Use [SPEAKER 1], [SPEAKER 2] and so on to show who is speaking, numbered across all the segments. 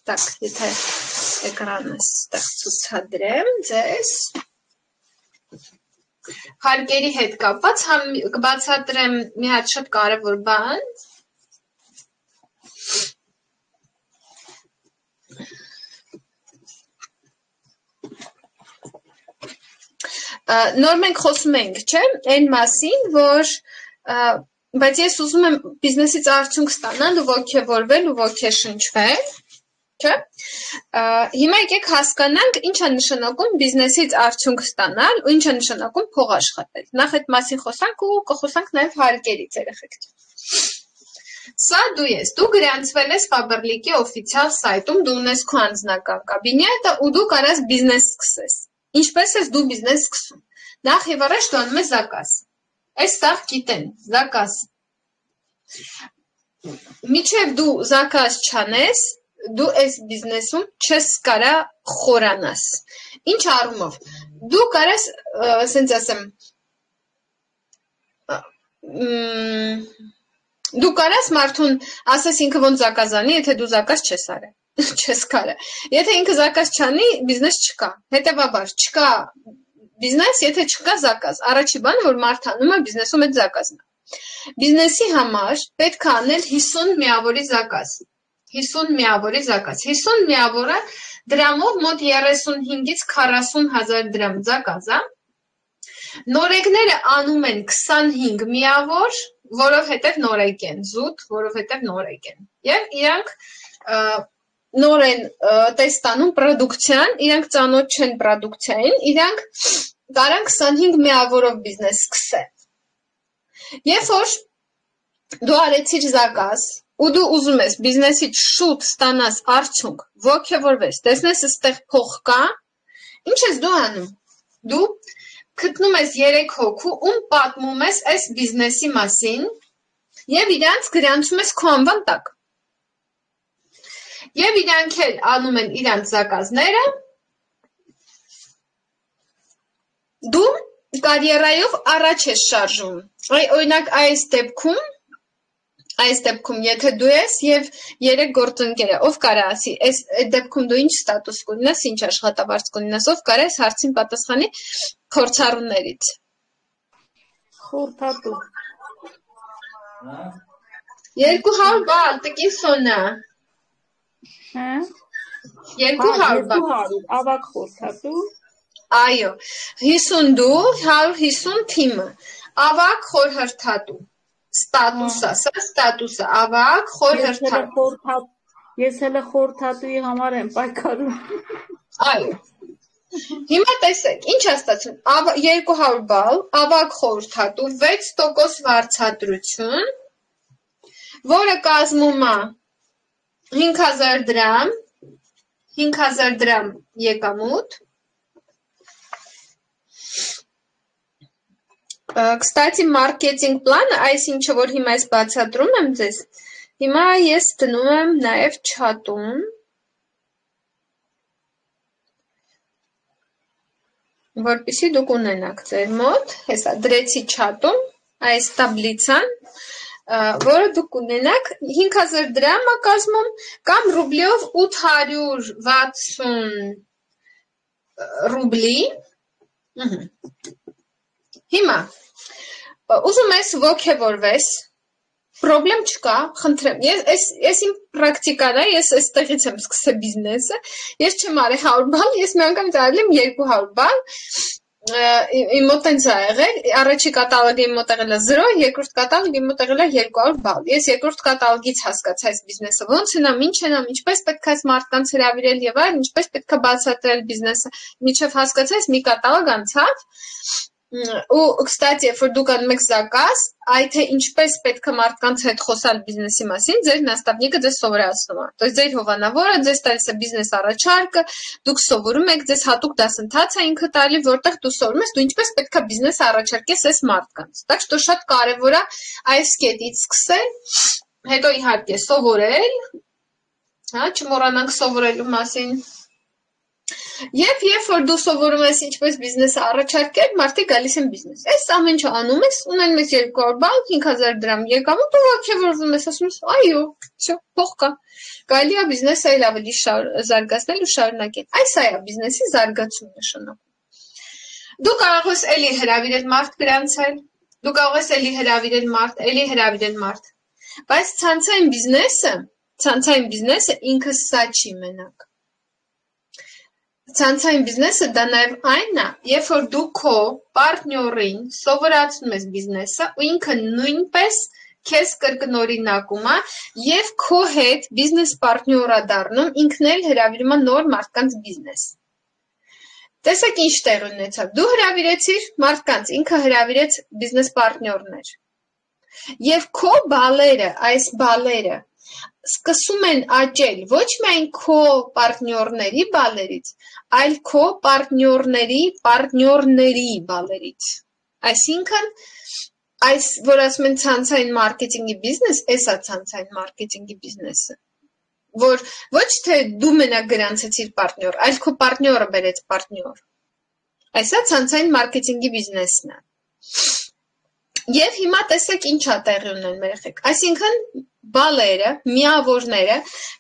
[SPEAKER 1] Так, եթե էկրանս ցուցադրեմ ձեզ հարկերի հետ կապված կբացատրեմ մի հատ շատ կարևոր բան Նոր մենք խոսում ենք, չէ, այն մասին, որ բայց ես ուզում եմ բիզնեսից արդյունք ստանալ ու ոգևորվել ու ոգեշնչվել, չէ։ Հիմա եկեք հասկանանք ինչ է նշանակում բիզնեսից արդյունք ստանալ ու ինչ է նշանակում փող աշխատել։ Նախ այդ մասին խոսանք ու կխոսանք նաև հարկերից երեխեք։ Սա դու ես, դու գրանցվել ես Faberlic-ի օֆիցիալ սայթում, դու ունես քո անձնական կաբինետը ու դու կարաս բիզնես սկսես։ Ինչպես ես դու բիզնես սկսում։ Նախ եւ առաջ դու անում ես զակազ։ Այստեղ գիտեն, զակազ։ Միջև դու զակազ չանես, դու այս բիզնեսում չես կարա խորանաս։ Ինչ առումով։ Դու կարաս, ասենց ասեմ, դու կարաս մարդուն ասես ինքը ոնց զակազ անի, եթե դու զակազ չես արել։ Չես կարա։ Եթե ինքը զակազ չանի, բիզնես չկա։ Հետևաբար չկա բիզնես, եթե չկա զակազ։ Առաջի բանը, որ մարդը անում է բիզնեսում այդ զակազն է։ Բիզնեսի համար պետք է անել 50 միավորի զակազ։ 50 միավորի զակազ։ 50 միավորը դրամով մոտ 35-ից 40,000 դրամ զակազ է։ Նորեկները անում են 25 միավոր, որովհետև նորեկ են, զուտ, որովհետև նորեկ են։ Եվ իրանք նոր են տեստանում պրոդուկցիան, իրանք ծանոթ չեն պրոդուկցիային, իրանք կարան 25 միավորով բիզնես սկսեն։ Երբ որ դու արեցիր զակազ, ու դու ուզում ես բիզնեսից շուտ ստանաս արդյունք, ոգևորվես, տեսնես այստեղ փող կա, ինչ ես դու անում։ Դու գտնում ես 3 հոգու, ում պատմում ես այս բիզնեսի մասին, եւ իրանց գրանցում ես քո անվան տակ։ Եվ իրանք էլ անում են իրանց զակազները, դու կարիերայով առաջ ես շարժում, օրինակ այս դեպքում, եթե դու ես և 3 գործընկեր է, ով կարա ասի, այդ դեպքում դու ինչ ստատուս կունենաս, ինչ աշխատավարձ կունենաս, ով կարա այս հարցին պատասխանի փորձառուներից։
[SPEAKER 2] Խորհրդատու։
[SPEAKER 1] 200 բալ, տկի սոնա։ 200 բալ,
[SPEAKER 2] ավակ խորհրդատու,
[SPEAKER 1] այո, 50 դու, 150 թիմը, ավակ խորհրդատու, ստատուսը, սա ստատուսը, ավակ խորհրդատու։
[SPEAKER 2] Ես հելը խորհրդատուի համար եմ պայքարում։
[SPEAKER 1] Այո, հիմա տեսեք, ինչ է ստացվում, 200 բալ, ավակ խորհրդատու, 6% վարձատրություն, որը կազմում է 5,000 դրամ եկամուտ, Կստացի մարքեթինգ պլանը, այս ինչը որ հիմա ես բացատրում եմ ձեզ, հիմա ես դնում եմ նաև չատում, որպեսզի դուք ունենաք ձեր մոտ, հեսա դրեցի չատում, այս տաբլիցան, որը դուք ունենաք 5,000 դրամ է կազմում կամ ռուբլիով 860 ռուբլի, հիմա, ուզում ես ոգևորվես, պրոբլեմ չկա, խնդրեմ, ես իմ պրակտիկան է, ես այստեղից եմ սկսել բիզնեսը, ես չեմ արել 100 բալ, ես մի անգամ արել եմ 200 բալ, իմ մոտ տենց է եղել, առաջի կատալոգը իմ մոտ եղել է 0, երկրորդ կատալոգը իմ մոտ եղել է 200 բալ, ես երկրորդ կատալոգից հասկացա այս բիզնեսը, ոնց ենամ, ինչ ենամ, ինչպես պետք է այս մարդկանց հրավիրել եւ այլն, ինչպես պետք է բացատրել բիզնեսը, մինչեւ հասկացա, մի կատալոգ անցավ, ու կստացի, երբ որ դուք անում եք զակազ, այդ թե ինչպես պետք է մարդկանց հետ խոսալ բիզնեսի մասին, ձեր նաստավնիկը ձեզ սովորացնում է։ То есть ձեր հովանավորը ձեզ տալիս է բիզնես առաջարկը, դուք սովորում եք, ձեզ հատուկ դասընթաց է ինքը տալի, որտեղ դու սովորում ես, դու ինչպես պետք է բիզնես առաջարկես այս մարդկանց։ Так что շատ կարևոր է այս կետից սկսել, հետո իհարկե սովորել, հա, չմոռանանք սովորելու մասին։ Եվ երբ որ դու սովորում ես ինչպես բիզնեսը առաջարկել, մարդիկ գալիս են բիզնես։ Այս ամեն ինչը անում ես, ունենում ես 200 բան, 5000 դրամ եկամուտ, ու ոչ որվում ես, ասում ես, այո, всё, փող կա։ Գալի է բիզնեսը այլ ավելի զարգացնել ու շարունակել։ Այս է բիզնեսի զարգացում նշանակում։ Դու կարող ես էլի հրավիրել մարդ գրանցել, դու կարող ես էլի հրավիրել մարդ, էլի հրավիրել մարդ։ Բայց ցանցային բիզնեսը ինքը սա չի մենակ։ Ցանցային բիզնեսը դա նաև այն է, երբ որ դու քո պարտներին սովորացնում ես բիզնեսը, ու ինքը նույնպես քեզ կրկնօրինակում է եւ քո հետ բիզնես պարտներա դառնում, ինքն էլ հրավիրում է նոր մարդկանց բիզնես։ Տեսեք ինչ տեղ ունեցավ։ Դու հրավիրեցիր մարդկանց, ինքը հրավիրեց բիզնես պարտներներ։ Եվ քո բալերը, այս բալերը սկսում են աճել ոչ միայն քո պարտներների բալերից, այլ քո պարտներների բալերից։ Այսինքն, այս, որ ասում են ցանցային մարքեթինգի բիզնես, էսա ցանցային մարքեթինգի բիզնեսը, որ ոչ թե դու մենակ գրանցեցիր պարտներ, այլ քո պարտները բերեց պարտներ։ Այսա ցանցային մարքեթինգի բիզնեսն է։ Եվ հիմա տեսեք ինչ է տեղի ունենում մեր երեխեք։ Այսինքն բալերը, միավորները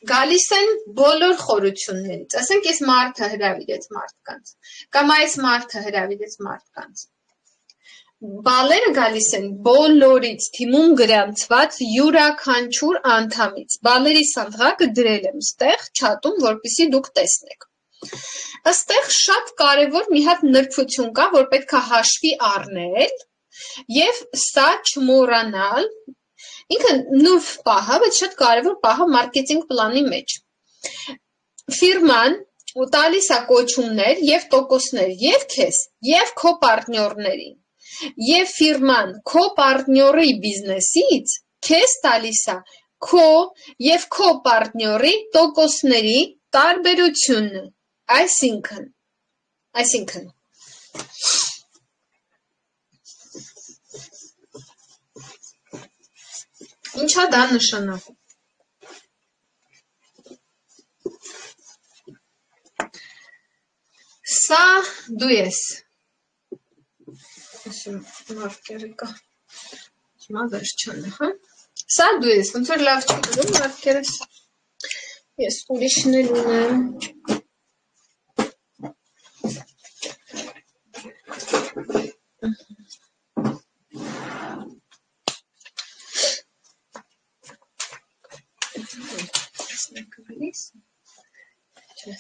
[SPEAKER 1] գալիս են բոլոր խորություններից։ Ասենք ես մարդը հրավիրեց մարդկանց, կամ այս մարդը հրավիրեց մարդկանց։ Բալերը գալիս են բոլորից, թիմում գրանցված յուրաքանչյուր անդամից։ Բալերի սանդղակը դրել եմ ստեղ չաթում, որպեսզի դուք տեսնեք։ Այստեղ շատ կարևոր մի հատ նրբություն կա, որ պետք է հաշվի առնել եւ սա չմոռանալ, ինքը նույն պահը, բայց շատ կարևոր պահը մարքեթինգ պլանի մեջ։ Ֆիրման ու տալիս է կոչումներ եւ տոկոսներ եւ քեզ, եւ քո պարտներներին։ Եվ ֆիրման քո պարտների բիզնեսից քեզ տալիս է քո եւ քո պարտների տոկոսների տարբերությունը։ Այսինքն Ինչա դա նշանակում։ Սա դու ես։ Ասում մարկերը կա։ Հիմա վերջանը, հա։ Սա դու ես, ոնց որ լավ չի գրում մարկերս։ Ես ուրիշն էլ ունեմ։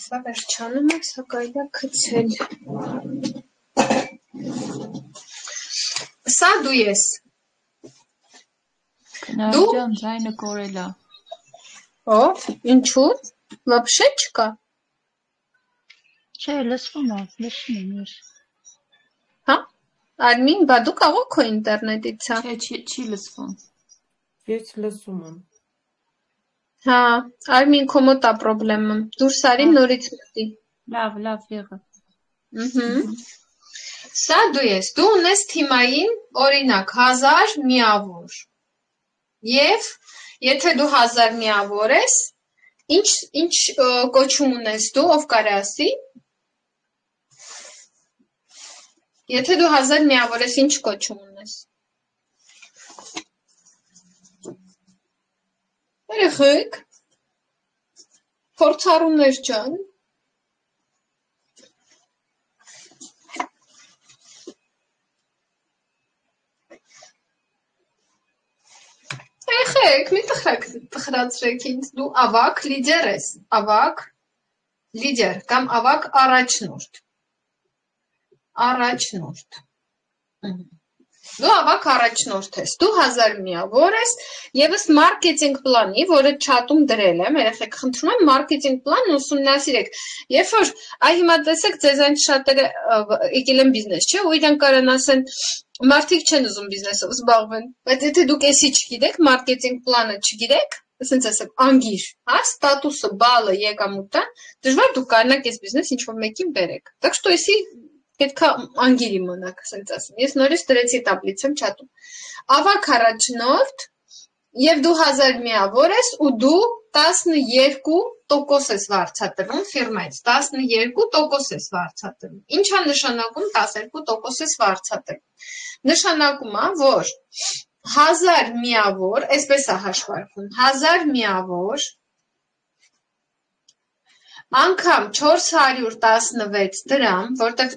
[SPEAKER 1] Սա վերջանում է, սա կարելի է գցել։ Սա դու ես։
[SPEAKER 2] Դու ձայնը կորել է։
[SPEAKER 1] Ո՞վ, ինչու՞, вообще չկա։
[SPEAKER 2] Չէ, լսվում է, լսում եմ։
[SPEAKER 1] Հա? Արմին, բա դու կարող քո ինտերնետից հա։
[SPEAKER 2] Չէ, չի լսվում։
[SPEAKER 3] Ես լսում եմ։
[SPEAKER 1] Հա, Արմին քո մոտ է պրոբլեմը։ Դուրս արի նորից մտի։
[SPEAKER 2] Լավ եղավ։
[SPEAKER 1] Սա դու ես, դու ունես թիմային, օրինակ, 1000 միավոր։ Եվ եթե դու 1000 միավոր ես, ինչ կոչում ունես դու, ով կարա ասի։ Եթե դու 1000 միավոր ես, ինչ կոչում ունես։ Երեխեք, փորձառուներ ջան, երեխեք, մի տխրացրեք ինձ, դու ավակ լիդեր ես, ավակ լիդեր կամ ավակ առաջնորդ, Դու ավակ առաջնորդ ես, դու 1000 միավոր ես, եւ ըստ մարքեթինգ պլանի, որը չաթում դրել եմ, երեխեք, խնդրում եմ մարքեթինգ պլանն ուսումնասիրեք։ Երբ որ այ հիմա տեսեք, ձեզ այն շատերը եկել են բիզնես, չէ՞, ու իրենք կարան ասեն, մարդիկ չեն ուզում բիզնեսով զբաղվեն, բայց եթե դուք էսի չգիտեք, մարքեթինգ պլանը չգիտեք, ասենց ասեմ, անգիր, հա, ստատուսը, բալը, եկամուտը, դժվար դուք կարողանաք այս բիզնես ինչ-որ մեկին բերեք։ Так что էսի պետք է անգիր իմանաք, ասենց ասեմ։ Ես նորից դրեցի տաբլիցեմ չաթում։ Ավակ առաջնորդ, եւ դու 1000 միավոր ես, ու դու 12% ես վարձատրում ֆիրմայից, 12% ես վարձատրում։ Ինչա նշանակում 12% ես վարձատրում։ Նշանակում է, որ 1000 միավոր, այսպես է հաշվարկվում, 1000 միավոր անգամ 416 դրամ, որտեղ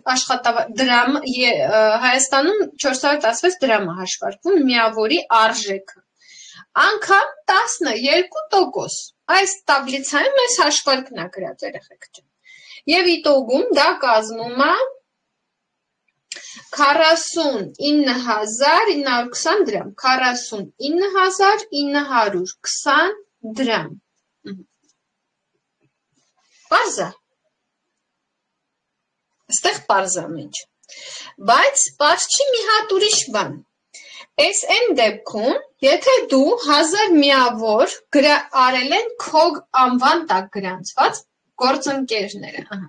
[SPEAKER 1] դրամ Հայաստանում 416 դրամ է հաշվարկվում միավորի արժեքը։ Անգամ 12%։ Այս տաբլիցայում այս հաշվարկն է գրած երեխեք ջան։ Եվ իտոգում դա կազմում է 49920 դրամ, 49920 դրամ։ Պարզա։ Այստեղ պարզա ինչ։ Բայց պարզ չի մի հատ ուրիշ բան։ Այս այն դեպքում, եթե դու 1000 միավոր արել են քո անվան տակ գրանցված գործընկերները,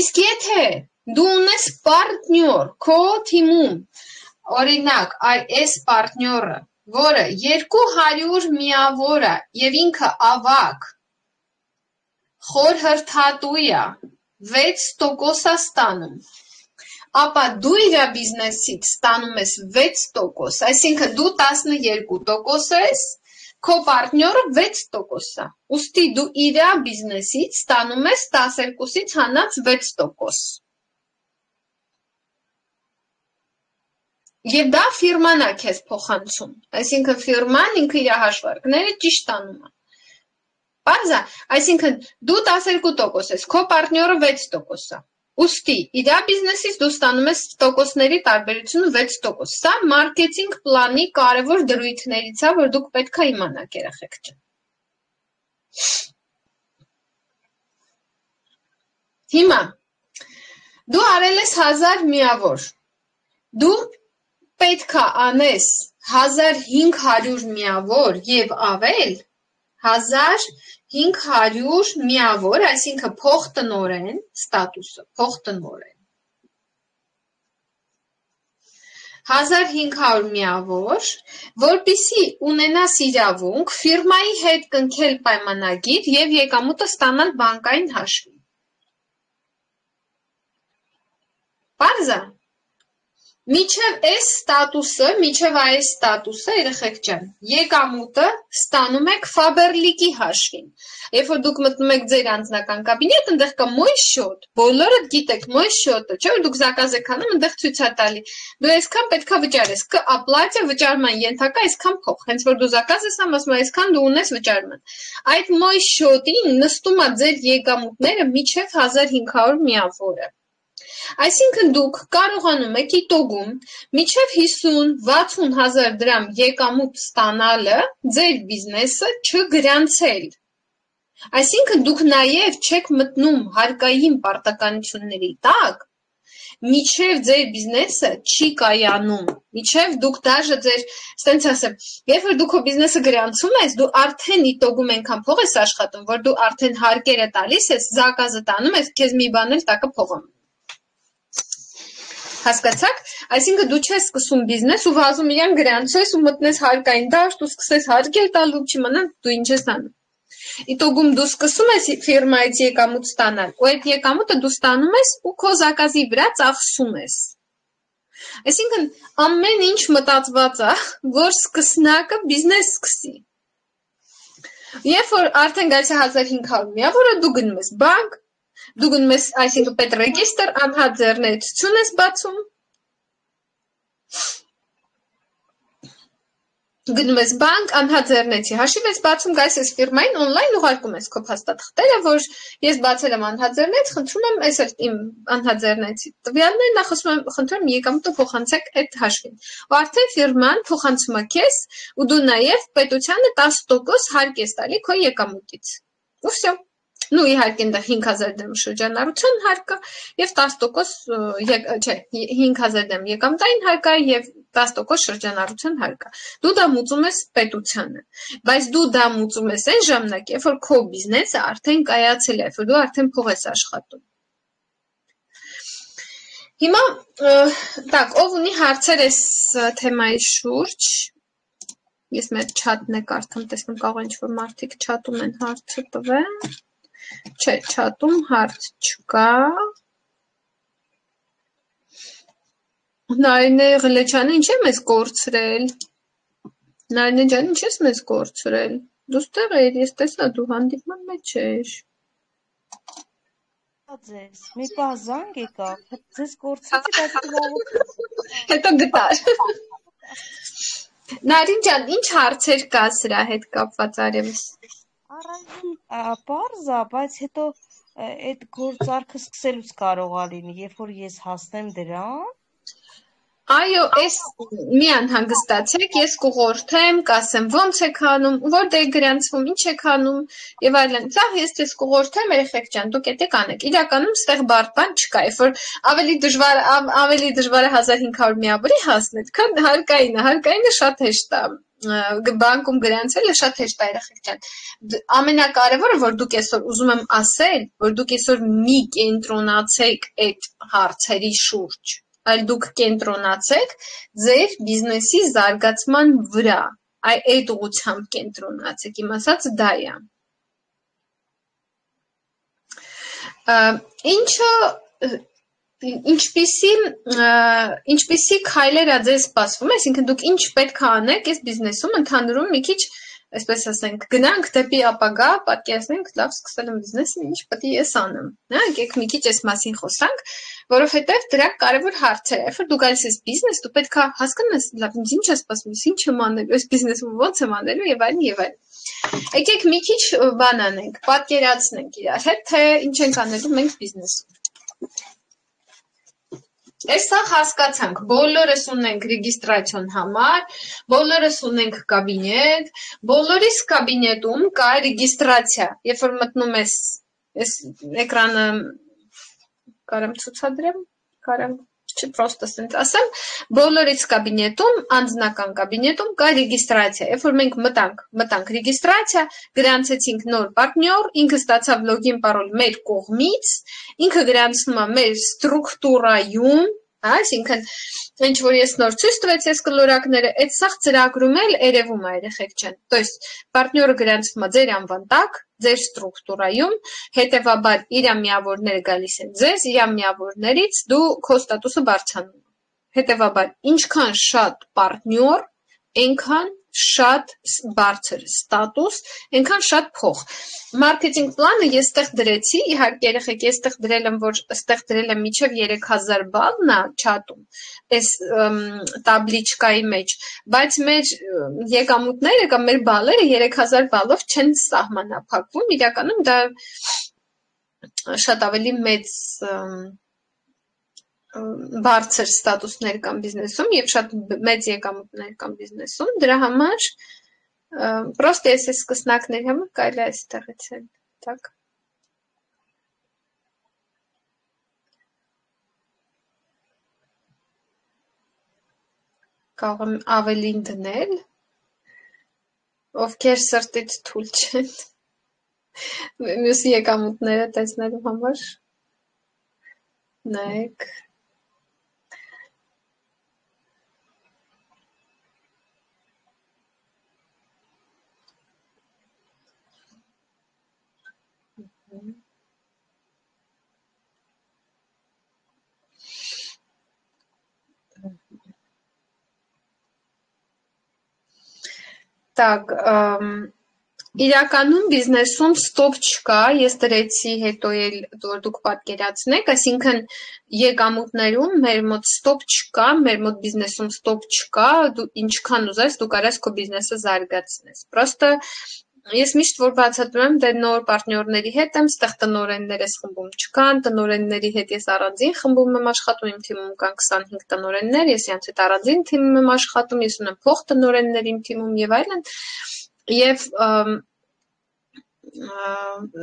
[SPEAKER 1] իսկ եթե դու ունես պարտնյոր քո թիմում, օրինակ, այս պարտնյորը, որը 200 միավոր է եւ ինքը ավակ, խորհրդատու է, 6% է ստանում, ապա դու իր բիզնեսից ստանում ես 6%, այսինքն դու 12% ես, քո պարտնյորը 6% է, ուստի դու իր բիզնեսից ստանում ես 12-ից հանած 6%։ Եվ դա ֆիրման է քեզ փոխանցում, այսինքն ֆիրման ինքը իր հաշվարկները ճիշտ անում է։ Պարզա, այսինքն դու 12% ես, քո պարտնյորը 6% է, ուստի իր բիզնեսից դու ստանում ես տոկոսների տարբերությունը 6%։ Սա մարքեթինգ պլանի կարևոր դրույթներից է, որ դուք պետք է իմանաք երեխեք ջան։ Հիմա դու արել ես 1000 միավոր, դու պետք է անես 1500 միավոր եւ ավել, 1500 միավոր, այսինքն փոխտնօրեն ստատուսը, փոխտնօրեն։ 1500 միավոր, որպեսզի ունենաս իրավունք ֆիրմայի հետ կնքել պայմանագիր եւ եկամուտը ստանալ բանկային հաշվի։ Պարզա։ Միջև այս ստատուսը, երեխեք ջան, եկամուտը ստանում եք Faberlic-ի հաշվին։ Երբ որ դուք մտնում եք ձեր անձնական կաբինետ, այնտեղ կա մոյ շոտ, բոլորը գիտեք մոյ շոտը, չէ՞ որ դուք զակազ եք անում, այնտեղ ցույց է տալի։ Դու այսքան պետք է վճարես, կապլատիա վճարման ենթակա այսքան փող, հենց որ դու զակազ ես անում, ասում այսքան դու ունես վճարման։ Այդ մոյ շոտին նստում է ձեր եկամուտները միջև 1500 միավորը։ Այսինքն դուք կարողանում եք իտոգում միջև 50-60 հազար դրամ եկամուտ ստանալը ձեր բիզնեսը չգրանցել։ Այսինքն դուք նաև չեք մտնում հարկային պարտականությունների տակ, միջև ձեր բիզնեսը չի կայանում, միջև դուք դաժե ձեր, ստենց ասեմ, երբ որ դու քո բիզնեսը գրանցում ես, դու արդեն իտոգում այնքան փող ես աշխատում, որ դու արդեն հարկերը տալիս ես, զակազը տանում ես, քեզ մի բան էլ տակը փողը։ Հասկացաք, այսինքն դու չես սկսում բիզնես ու վազում իրան գրանցես ու մտնես հարկային դաշտ ու սկսես հարկեր տալ ու չիմանալ դու ինչ ես անում։ Իտոգում դու սկսում ես ֆիրմայից եկամուտ ստանալ, ու այդ եկամուտը դու ստանում ես ու քո զակազի վրա ծախսում ես։ Այսինքն ամեն ինչ մտածված է, որ սկսնակը բիզնես սկսի։ Երբ որ արդեն գալիս է 1500 միավորը, դու գնում ես բանկ, դու գնում ես, այսինքն պետռեգիստր, անհատ ձեռնարկություն ես բացում, գնում ես բանկ, անհատ ձեռնեցի հաշիվ ես բացում, գայս ես ֆիրմային օնլայն ուղարկում ես քո փաստաթղթերը, որ ես բացել եմ անհատ ձեռնեց, խնդրում եմ այս իմ անհատ ձեռնեցի տվյալներն, նախոսում եմ խնդրում եմ եկամուտը փոխանցեք այդ հաշվին։ Ու արդեն ֆիրման փոխանցում է քեզ, ու դու նաև պետությանը 10% հարկ ես տալի քո եկամուտից։ Ու վсё։ Ну, իհարկե, այնտեղ 5000 դրամ շրջանառության հարկը եւ 10%, չէ, 5000 դրամ եկամտային հարկը եւ 10% շրջանառության հարկը։ Դու դա մուծում ես պետությանը, բայց դու դա մուծում ես այն ժամանակ, երբ որ քո բիզնեսը արդեն կայացել է, երբ որ դու արդեն փող ես աշխատում։ Հիմա, так, ով ունի հարցեր այս թեմայի շուրջ, Ես մեր չաթն է կարդամ, տեսնում կարող են ինչ-որ մարդիկ չաթում են հարցը տվեն, չէ, չաթում հարց չկա, Նարինե Ղլեչյանը ինչ է մեզ կորցրել, Նարինե ջան ինչ ես մեզ կորցրել, դու ստեղ էիր, ես տեսա դու հանդիպման մեջ էր,
[SPEAKER 4] Ձեզ, մի պահ զանգ եկավ, ձեզ կորցրեցի, բայց վաղուց
[SPEAKER 1] հետո գտար, Նարին ջան, ինչ հարցեր կա սրա հետ կապված արևս,
[SPEAKER 4] առանձին պարզ է, բայց հետո այդ գործարքը սկսելուց կարող է լինի, երբ որ ես հասնեմ դրան,
[SPEAKER 1] Այո, ես մի անհանգստացեք, ես կուղորդեմ, կասեմ ոնց եք անում, որտեղ գրանցվում, ինչ եք անում եւ այլն։ Ցավ ես ձեզ կուղորդեմ, երեխեք ջան, դուք ետեք անեք։ Իրականում ստեղ բարդ բան չկա, երբ որ ավելի դժվար է 1500 միավորի հասնել, քան հարկայինը շատ հեշտ է։ Բանկում գրանցելը շատ հեշտ է, երեխեք ջան։ Ամենակարևորը, որ դուք այսօր ուզում եմ ասել, որ դուք այսօր մի կենտրոնացեք այդ հարցերի շուրջ, այլ դուք կենտրոնացեք ձեր բիզնեսի զարգացման վրա, այդ ուղղությամբ կենտրոնացեք, իմ ասած դա է։ Ինչպիսի քայլեր է ձեզ սպասվում, այսինքն դուք ինչ պետք է անեք այս բիզնեսում ընդհանրում մի քիչ այսպես ասենք, գնանք դեպի ապագա, պատկերացնենք, լավ սկսել եմ բիզնեսը, ինչ պետք է ես անեմ։ Հա, եկեք մի քիչ այս մասին խոսանք, որովհետև դրանք կարևոր հարցեր են։ Երբ որ դու գալիս ես բիզնես, դու պետք է հասկանաս, լավ, ինչ է սպասվում, ինչ եմ անելու, այս բիզնեսում ո՞նց եմ անելու եւ այլն եւ այլն։ Եկեք մի քիչ բան անենք, պատկերացնենք իրար հետ, թե ինչ ենք անելու մենք բիզնեսում։ Այսա հասկացանք, բոլորս ունենք ռեգիստրացիոն համար, բոլորս ունենք կաբինետ, բոլորիս կաբինետում կա ռեգիստրացիա, երբ որ մտնում ես էկրանը կարեմ ցուցադրեմ, կարեմ չի պրոստը սենց ասեմ, բոլորից կաբինետում, անձնական կաբինետում կա ռեգիստրացիա, երբ որ մենք մտանք ռեգիստրացիա, գրանցեցինք նոր պարտնյոր, ինքը ստացավ լոգին պարոլ մեր կողմից, ինքը գրանցնում է մեր ստրուկտուրայում, այսինքն ինչ որ ես նոր ցույց տվեցի այս կլորակները, այդ սաղ ծրագրում էլ երևում է երեխեք ջան, то есть պարտնյորը գրանցվում է ձեր անվան տակ, ձեր ստրուկտուրայում, հետևաբար իր միավորները գալիս են ձեզ, իր միավորներից դու քո ստատուսը բարձրանում ես։ Հետևաբար ինչքան շատ պարտնյոր, այնքան շատ բարձր ստատուս, այնքան շատ փող։ Մարքեթինգ պլանը ես ստեղ դրեցի, իհարկե երեխեք, ես ստեղ դրել եմ, որ ստեղ դրել եմ մինչև 3000 բալն է չաթում, այս տաբլիչկայի մեջ, բայց մեր եկամուտները կամ մեր բալերը 3000 բալով չեն սահմանափակվում, իրականում դա շատ ավելի մեծ բարձր ստատուսներ կան բիզնեսում եւ շատ մեծ եկամուտներ կան բիզնեսում, դրա համար պրոստը ես սկսնակների համար կարելի է այստեղից էլ, так կարող եմ ավելին դնել, ովքեր սրտից թույլ չեն, մյուս եկամուտները տեսնելու համար, նայեք, Так, իրականում բիզնեսում ստոպ չկա, ես դրեցի հետո էլ որ դուք պատկերացնեք, այսինքն եկամուտներում մեր մոտ ստոպ չկա, մեր մոտ բիզնեսում ստոպ չկա, դու ինչքան ուզես դու կարաս քո բիզնեսը զարգացնես։ Պրոստը ես միշտ որ բացատրում եմ, դե նոր պարտնյորների հետ եմ, ստեղ տնօրեններ ես խմբում չկան, տնօրենների հետ ես առանձին խմբում եմ աշխատում, իմ թիմում կան 25 տնօրեններ, ես իրանց հետ առանձին թիմում եմ աշխատում, ես ունեմ փող տնօրեններ իմ թիմում եւ այլն, եւ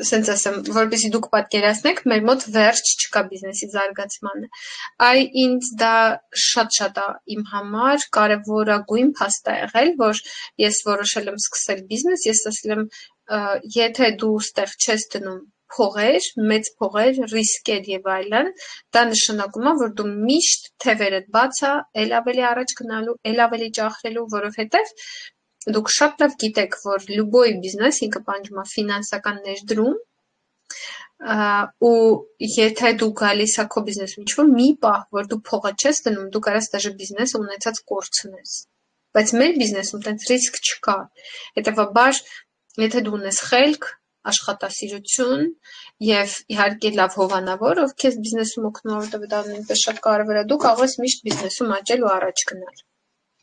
[SPEAKER 1] սենց ասեմ, որպեսզի դուք պատկերացնեք, մեր մոտ վերջ չկա բիզնեսի զարգացմանը։ Այ ինձ դա շատ է իմ համար կարևորագույն փաստ է եղել, որ ես որոշել եմ սկսել բիզնես, ես ասել եմ, եթե դու ստեղ չես դնում փողեր, մեծ փողեր, ռիսկեր եւ այլն, դա նշանակում է, որ դու միշտ թևերդ բաց է, ել ավելի առաջ գնալու, ել ավելի ճախրելու, որովհետեւ դուք շատ լավ գիտեք, որ լյուբոյ բիզնես ինքը պահանջում է ֆինանսական ներդրում, ու եթե դու գալիս ա քո բիզնեսում ինչ-որ մի պահ, որ դու փողը չես դնում, դու կարաս դաժե բիզնեսը ունեցած կորցնես։ Բայց մեր բիզնեսում տենց ռիսկ չկա։ Հետևաբար, եթե դու ունես խելք, աշխատասիրություն եւ իհարկե լավ հովանավոր, ով քեզ բիզնեսում օգնում, որովհետեւ դա նույնպես շատ կարևոր է, դու կարող ես միշտ բիզնեսում աճել ու առաջ գնալ։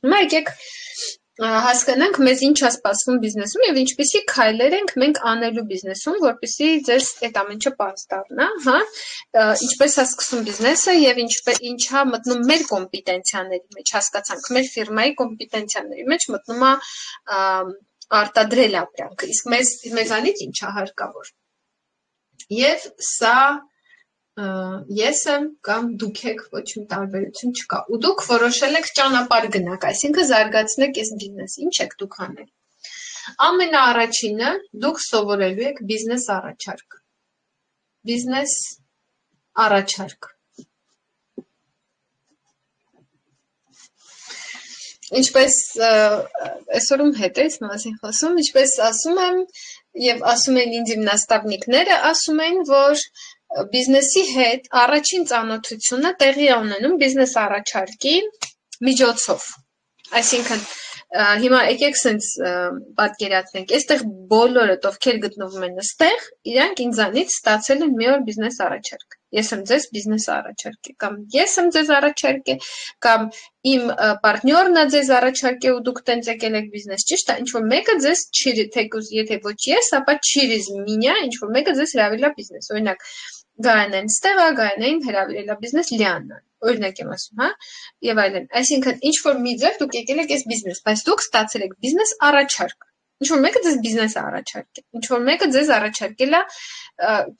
[SPEAKER 1] Հիմա եկեք հասկանանք մեզ ինչ է սպասվում բիզնեսում եւ ինչպիսի քայլեր ենք մենք անելու բիզնեսում, որպեսզի ձեզ այդ ամեն ինչը պարզ դառնա, հա, ինչպես է սկսում բիզնեսը եւ ինչա մտնում մեր կոմպետենցիաների մեջ, հասկացանք, մեր ֆիրմայի կոմպետենցիաների մեջ մտնում է արտադրել ապրանքը, իսկ մեզանից ինչ է հարկավոր։ Եվ սա ես եմ կամ դուք եք, ոչ մի տարբերություն չկա, ու դուք որոշել եք ճանապարհ գնաք, այսինքն զարգացնեք այս բիզնես, ինչ եք դուք անել։ Ամենաառաջինը դուք սովորելու եք բիզնես առաջարկ։ Բիզնես առաջարկ։ Ինչպես այսօրում հետ ես մասին խոսում, ինչպես ասում եմ եւ ասում են ինձ իմ նաստավնիկները, ասում են, որ բիզնեսի հետ առաջին ծանոթությունը տեղի է ունենում բիզնես առաջարկի միջոցով։ Այսինքն հիմա եկեք սենց պատկերացնենք, այստեղ բոլորը, ովքեր գտնվում են այստեղ, իրանք ինձանից ստացել են մի օր բիզնես առաջարկ։ Ես եմ ձեզ բիզնես առաջարկել, կամ ես եմ ձեզ առաջարկել, կամ իմ պարտնյորն է ձեզ առաջարկել ու դուք տենց եկել եք բիզնես, ճիշտ է, ինչ-որ մեկը ձեզ չի, թեկուզ եթե ոչ ես, ապա через меня, ինչ-որ մեկը ձեզ հրավիրել է բիզնես, օրինակ, Գայանեն ստեղ է, Գայանային հրավիրել է բիզնես Լիաննան, օրինակ եմ ասում, հա, եւ այլն։ Այսինքն ինչ-որ մի ձև դուք եկել եք այս բիզնես, բայց դուք ստացել եք բիզնես առաջարկ։ Ինչ-որ մեկը ձեզ բիզնես է առաջարկել, ինչ-որ մեկը ձեզ առաջարկել է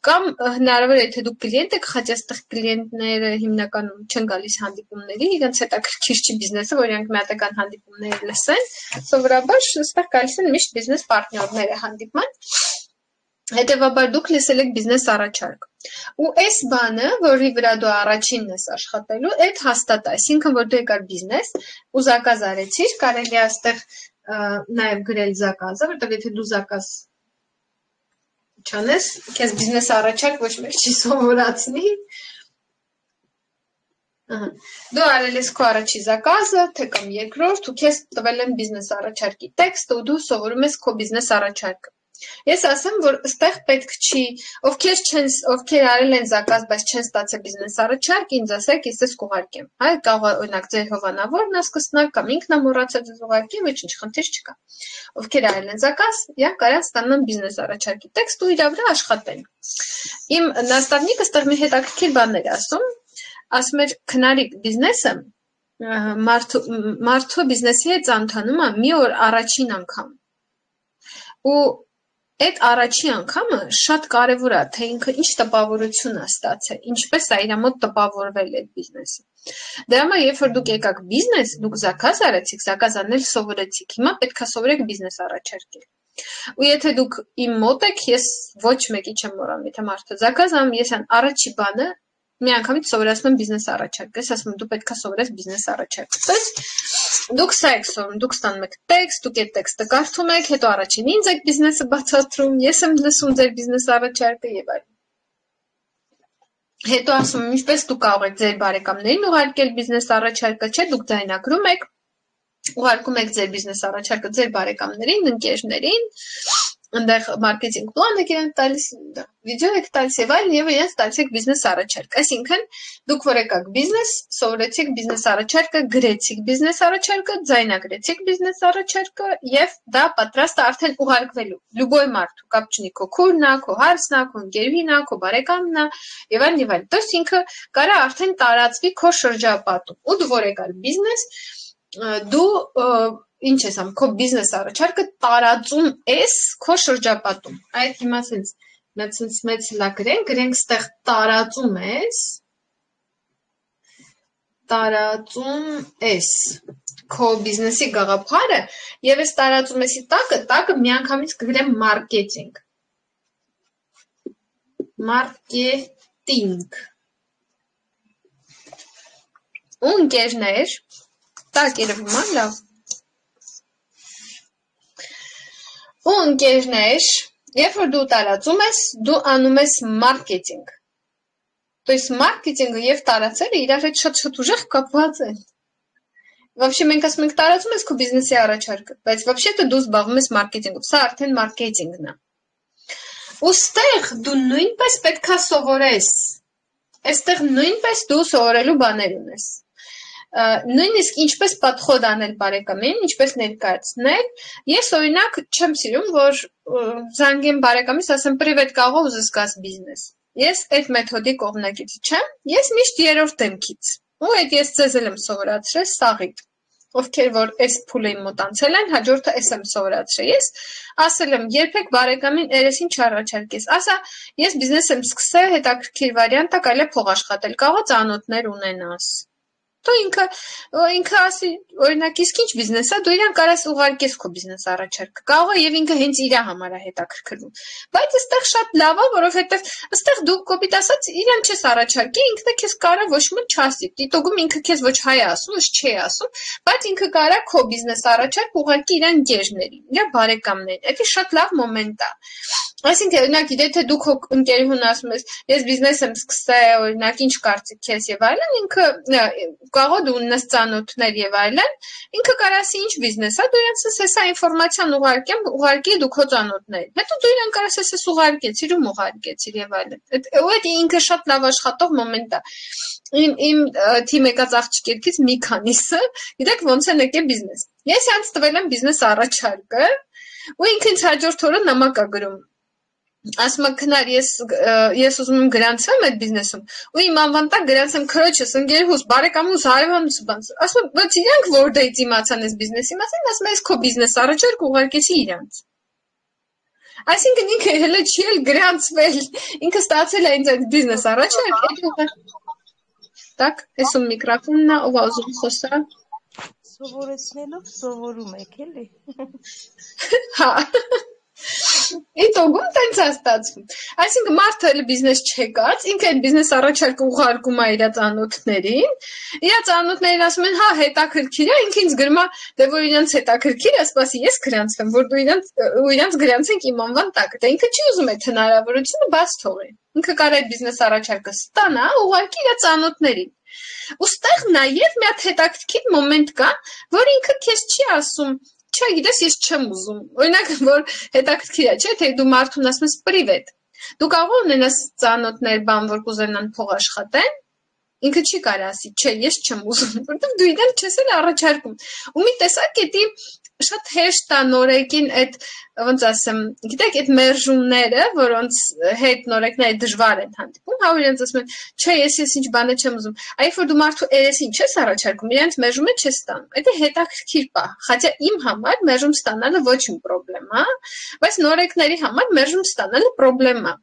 [SPEAKER 1] կամ հնարավոր է եթե դուք կլիենտ եք, խաչի այստեղ կլիենտները հիմնականում չեն գալիս հանդիպումների, իրենց հետաքրքիր չի բիզնեսը, որ իրանք միատական հանդիպումները լսեն, սովորաբար այստեղ գալիս են միշտ բիզնես պարտներները հանդիպման, հետևաբար դուք լսել եք բիզնես առաջարկ։ Ու այս բանը, որի վրա դու առաջինն ես աշխատելու, այդ հաստատ է, այսինքն որ դու եկար բիզնես ու զակազ արեցիր, կարելի է այստեղ նաև գրել զակազը, որտեղ եթե դու զակազ չանես, քեզ բիզնես առաջարկ ոչ մեկ չի սովորացնի։ Դու արել ես քո առաջի զակազը, թե կամ երկրորդ, ու քեզ տվել են բիզնես առաջարկի տեքստը ու դու սովորում ես քո բիզնես առաջարկը։ Ես ասեմ, որ այստեղ պետք չի, ովքեր արել են զակազ, բայց չեն ստացել բիզնես առաջարկ, ինձ ասեք, ես ես կուղարկեմ։ Հա, կարող է օրինակ ձեր հովանավորն է սկսնակ կամ ինքն է մոռացել ձեզ ուղարկի, ոչինչ, խնդիր չկա։ Ովքեր արել են զակազ, կարան ստանան բիզնես առաջարկի տեքստ ու իր վրա աշխատեն։ Իմ նաստավնիկը այստեղ մի հետաքրքիր բաներ ասում էր քնարիկ բիզնեսը մարդու բիզնեսի հետ ծանոթանում է մի օր առաջին անգամ։ Ու այդ առաջի անգամը շատ կարևոր է, թե ինքը ինչ տպավորություն է ստացել, ինչպես է իր մոտ տպավորվել այդ բիզնեսը։ Դրա համար, երբ որ դուք եկաք բիզնես, դուք զակազ արեցիք, զակազ անել սովորեցիք, հիմա պետք է սովորեք բիզնես առաջարկել։ Ու եթե դուք իմ մոտ եք, ես ոչ մեկի չեմ մոռանում, եթե մարդը զակազ անում, ես առաջի բանը մի անգամից սովորացնում բիզնես առաջարկ, ես ասում դու պետք է սովորես բիզնես առաջարկ։ Դուք սա եք սովորում, դուք ստանում եք տեքստ, դուք այդ տեքստը կարդում եք, հետո առաջին ինձ եք բիզնեսը բացատրում, ես եմ լսում ձեր բիզնես առաջարկը եւ այլն։ Հետո ասում եմ, ինչպես դուք կարող եք ձեր բարեկամներին ուղարկել բիզնես առաջարկը, չէ՞, դուք ձայնագրում եք, ուղարկում եք ձեր բիզնես առաջարկը ձեր բարեկամներին, ընկերներին, այնտեղ մարքեթինգ պլան եք իրենք տալիս, վիդեո եք տալիս եւ այլն եւ իրենց տալիս եք բիզնես առաջարկ։ Այսինքն դուք որ եկաք բիզնես, սովորեցիք բիզնես առաջարկը, գրեցիք բիզնես առաջարկը, ձայնագրեցիք բիզնես առաջարկը եւ դա պատրաստ է արդեն ուղարկվելու։ Լյուբոյ մարդու կապ չունի քո քուրն է, քո հարսն է, քո ընկերուհին է, քո բարեկամն է եւ այլն եւ այլն։ Դες ինքը կարա արդեն տարածվի քո շրջապատում։ Ու դու որ եկար բիզնես, դու ինչ ես անում, քո բիզնես առաջարկը տարածում ես քո շրջապատում։ Այդ հիմա սենց մեծ լա գրենք ստեղ տարածում ես քո բիզնեսի գաղափարը եւ այս տարածում եսի տակը միանգամից կգրեմ մարքեթինգ։ Ու ընկերներ, տակ երևում է լավ։ ու ընկերներ, երբ որ դու տարածում ես, դու անում ես մարքեթինգ։ То есть մարքեթինգը եւ տարածելը իրար հետ շատ ուժեղ կապված են։ Вообще մենք ասում ենք տարածում ես քո բիզնեսի առաջարկը, բայց вообще-то դու զբաղվում ես մարքեթինգով, սա արդեն մարքեթինգն է։ Ոստեղ դու նույնպես պետքա սովորես։ Այստեղ նույնպես դու սովորելու բաներ ունես։ Նույնիսկ ինչպես պատխոդ անել բարեկամին, ինչպես ներկայացնել, ես օրինակ չեմ սիրում, որ զանգեմ բարեկամիս, ասեմ «Պրիվետ, կարող ուզես գաս բիզնես»։ Ես այդ մեթոդի կողմնակից չեմ, ես միշտ երրորդ դեմքից։ Ու այդ ես ձեզ եմ սովորացրել սաղիդ։ Ովքեր որ այս փուլը իմ մոտ անցել են, հաջորդը ես եմ սովորացրել։ Ես ասել եմ, երբեք բարեկամին երեսին չառաջարկես։ Ասա, ես բիզնես եմ սկսել, հետաքրքիր վարիանտ է, կարելի է փող աշխատել, կարող ծանոթներ ունենաս։ Դու ինքը ասի, օրինակ, իսկ ինչ բիզնես է, դու իրան կարաս ուղարկես քո բիզնես առաջարկը։ Կարող է եւ ինքը հենց իր համար է հետաքրքրվում։ Բայց այստեղ շատ լավ է, որովհետեւ այստեղ դու կոպիտ ասած իրան չես առաջարկի, ինքն է քեզ կարա ոչ մի չասի։ Դիտոգում ինքը քեզ ոչ հայ ասում, ոչ չի ասում, բայց ինքը կարա քո բիզնես առաջարկ ուղարկի իրան ընկերներին, իր բարեկամներին։ Դա շատ լավ մոմենտ է։ Այսինքն, օրինակ, գիտեք, թե դու քո ընկերուհուն ասում ես, ես բիզնես եմ սկսել, օրինակ, ինչ կարծիք ես եւ այլն, ինքը կարող դու ունես ծանոթներ եւ այլն, ինքը կարասի ինչ բիզնես է, դու իրենց հեսա ինֆորմացիան ուղարկեմ, ուղարկի դու քո ծանոթներին։ Հետո դու իրեն կարաս հեսես ուղարկեցիր ու ուղարկեցիր եւ այլն։ Ու այդ ինքը շատ լավ աշխատող մոմենտ է։ Իմ թիմ եկած աղջիկերքից մի քանիսը, գիտեք, ոնց են եկել բիզնես։ Ես ինձ տվել եմ բիզնես առաջարկը, ու ինքը ինձ հաջորդ օրը նամակ է գրում։ Ասում եմ քնար ես ուզում եմ գրանցեմ այդ բիզնեսում ու իմ անվան տակ գրանցեմ քրոջս ընկերուհուս բարեկամուս հարևանուս բանս ասում եմ բայց իրանք որ դեից իմացան այս բիզնեսի մասին ասում եմ ես քո բիզնես առաջարկ ուղարկեցի իրանց այսինքն ինքը հələ չի էլ գրանցվել ինքը ստացել է ինձ այդ բիզնես առաջարկ так էսում միկրոֆոնն է ով ուզում խոսա
[SPEAKER 4] սովորեցնելով սովորում եք էլի
[SPEAKER 1] հա Իտոգում տենց է ստացվում։ Այսինքն մարդը էլ բիզնես չեկած, ինքը այդ բիզնես առաջարկը ուղարկում է իր ծանոթներին, իր ծանոթներին ասում են, հա, հետաքրքիր է, ինքը ինձ գրում է, դե որ իրանց հետաքրքիր է, սպասի ես գրանցվեմ, որ դու իրանց գրանցենք իմ անվան տակ։ Դա ինքը չի ուզում այդ հնարավորությունը բաց թողի։ Ինքը կարող է այդ բիզնես առաջարկը ստանա, ուղարկի իր ծանոթներին։ Ոստեղ նաև մի հատ հետաքրքիր մոմենտ կա, որ ինքը քեզ չի ասում Չէ, գիտես, ես չեմ ուզում։ Օրինակ, որ հետաքրքիր է, չէ, թե դու մարդուն ասում ես պրիվետ։ Դու կարող ունենաս ծանոթներ, բան, որ կուզենան փող աշխատեն, ինքը չի կարող ասի, չէ, ես չեմ ուզում, որովհետև դու իրեն չես էլ առաջարկում։ Ու մի տեսակ էդի շատ հեշտ է նորեկին այդ ոնց ասեմ, գիտեք, այդ մերժումները, որոնց հետ նորեկները դժվար են հանդիպում, հա իրենց ասում են, չէ, ես ինչ բանը չեմ ուզում։ Այ որ դու մարդու երեսին չես առաջարկում, իրենց մերժումը չես ստանում։ Դա հետաքրքիր բա։ Խաչա իմ համար մերժում ստանալը ոչ մի խնդրեմ, հա, բայց նորեկների համար մերժում ստանալը խնդրեմ է։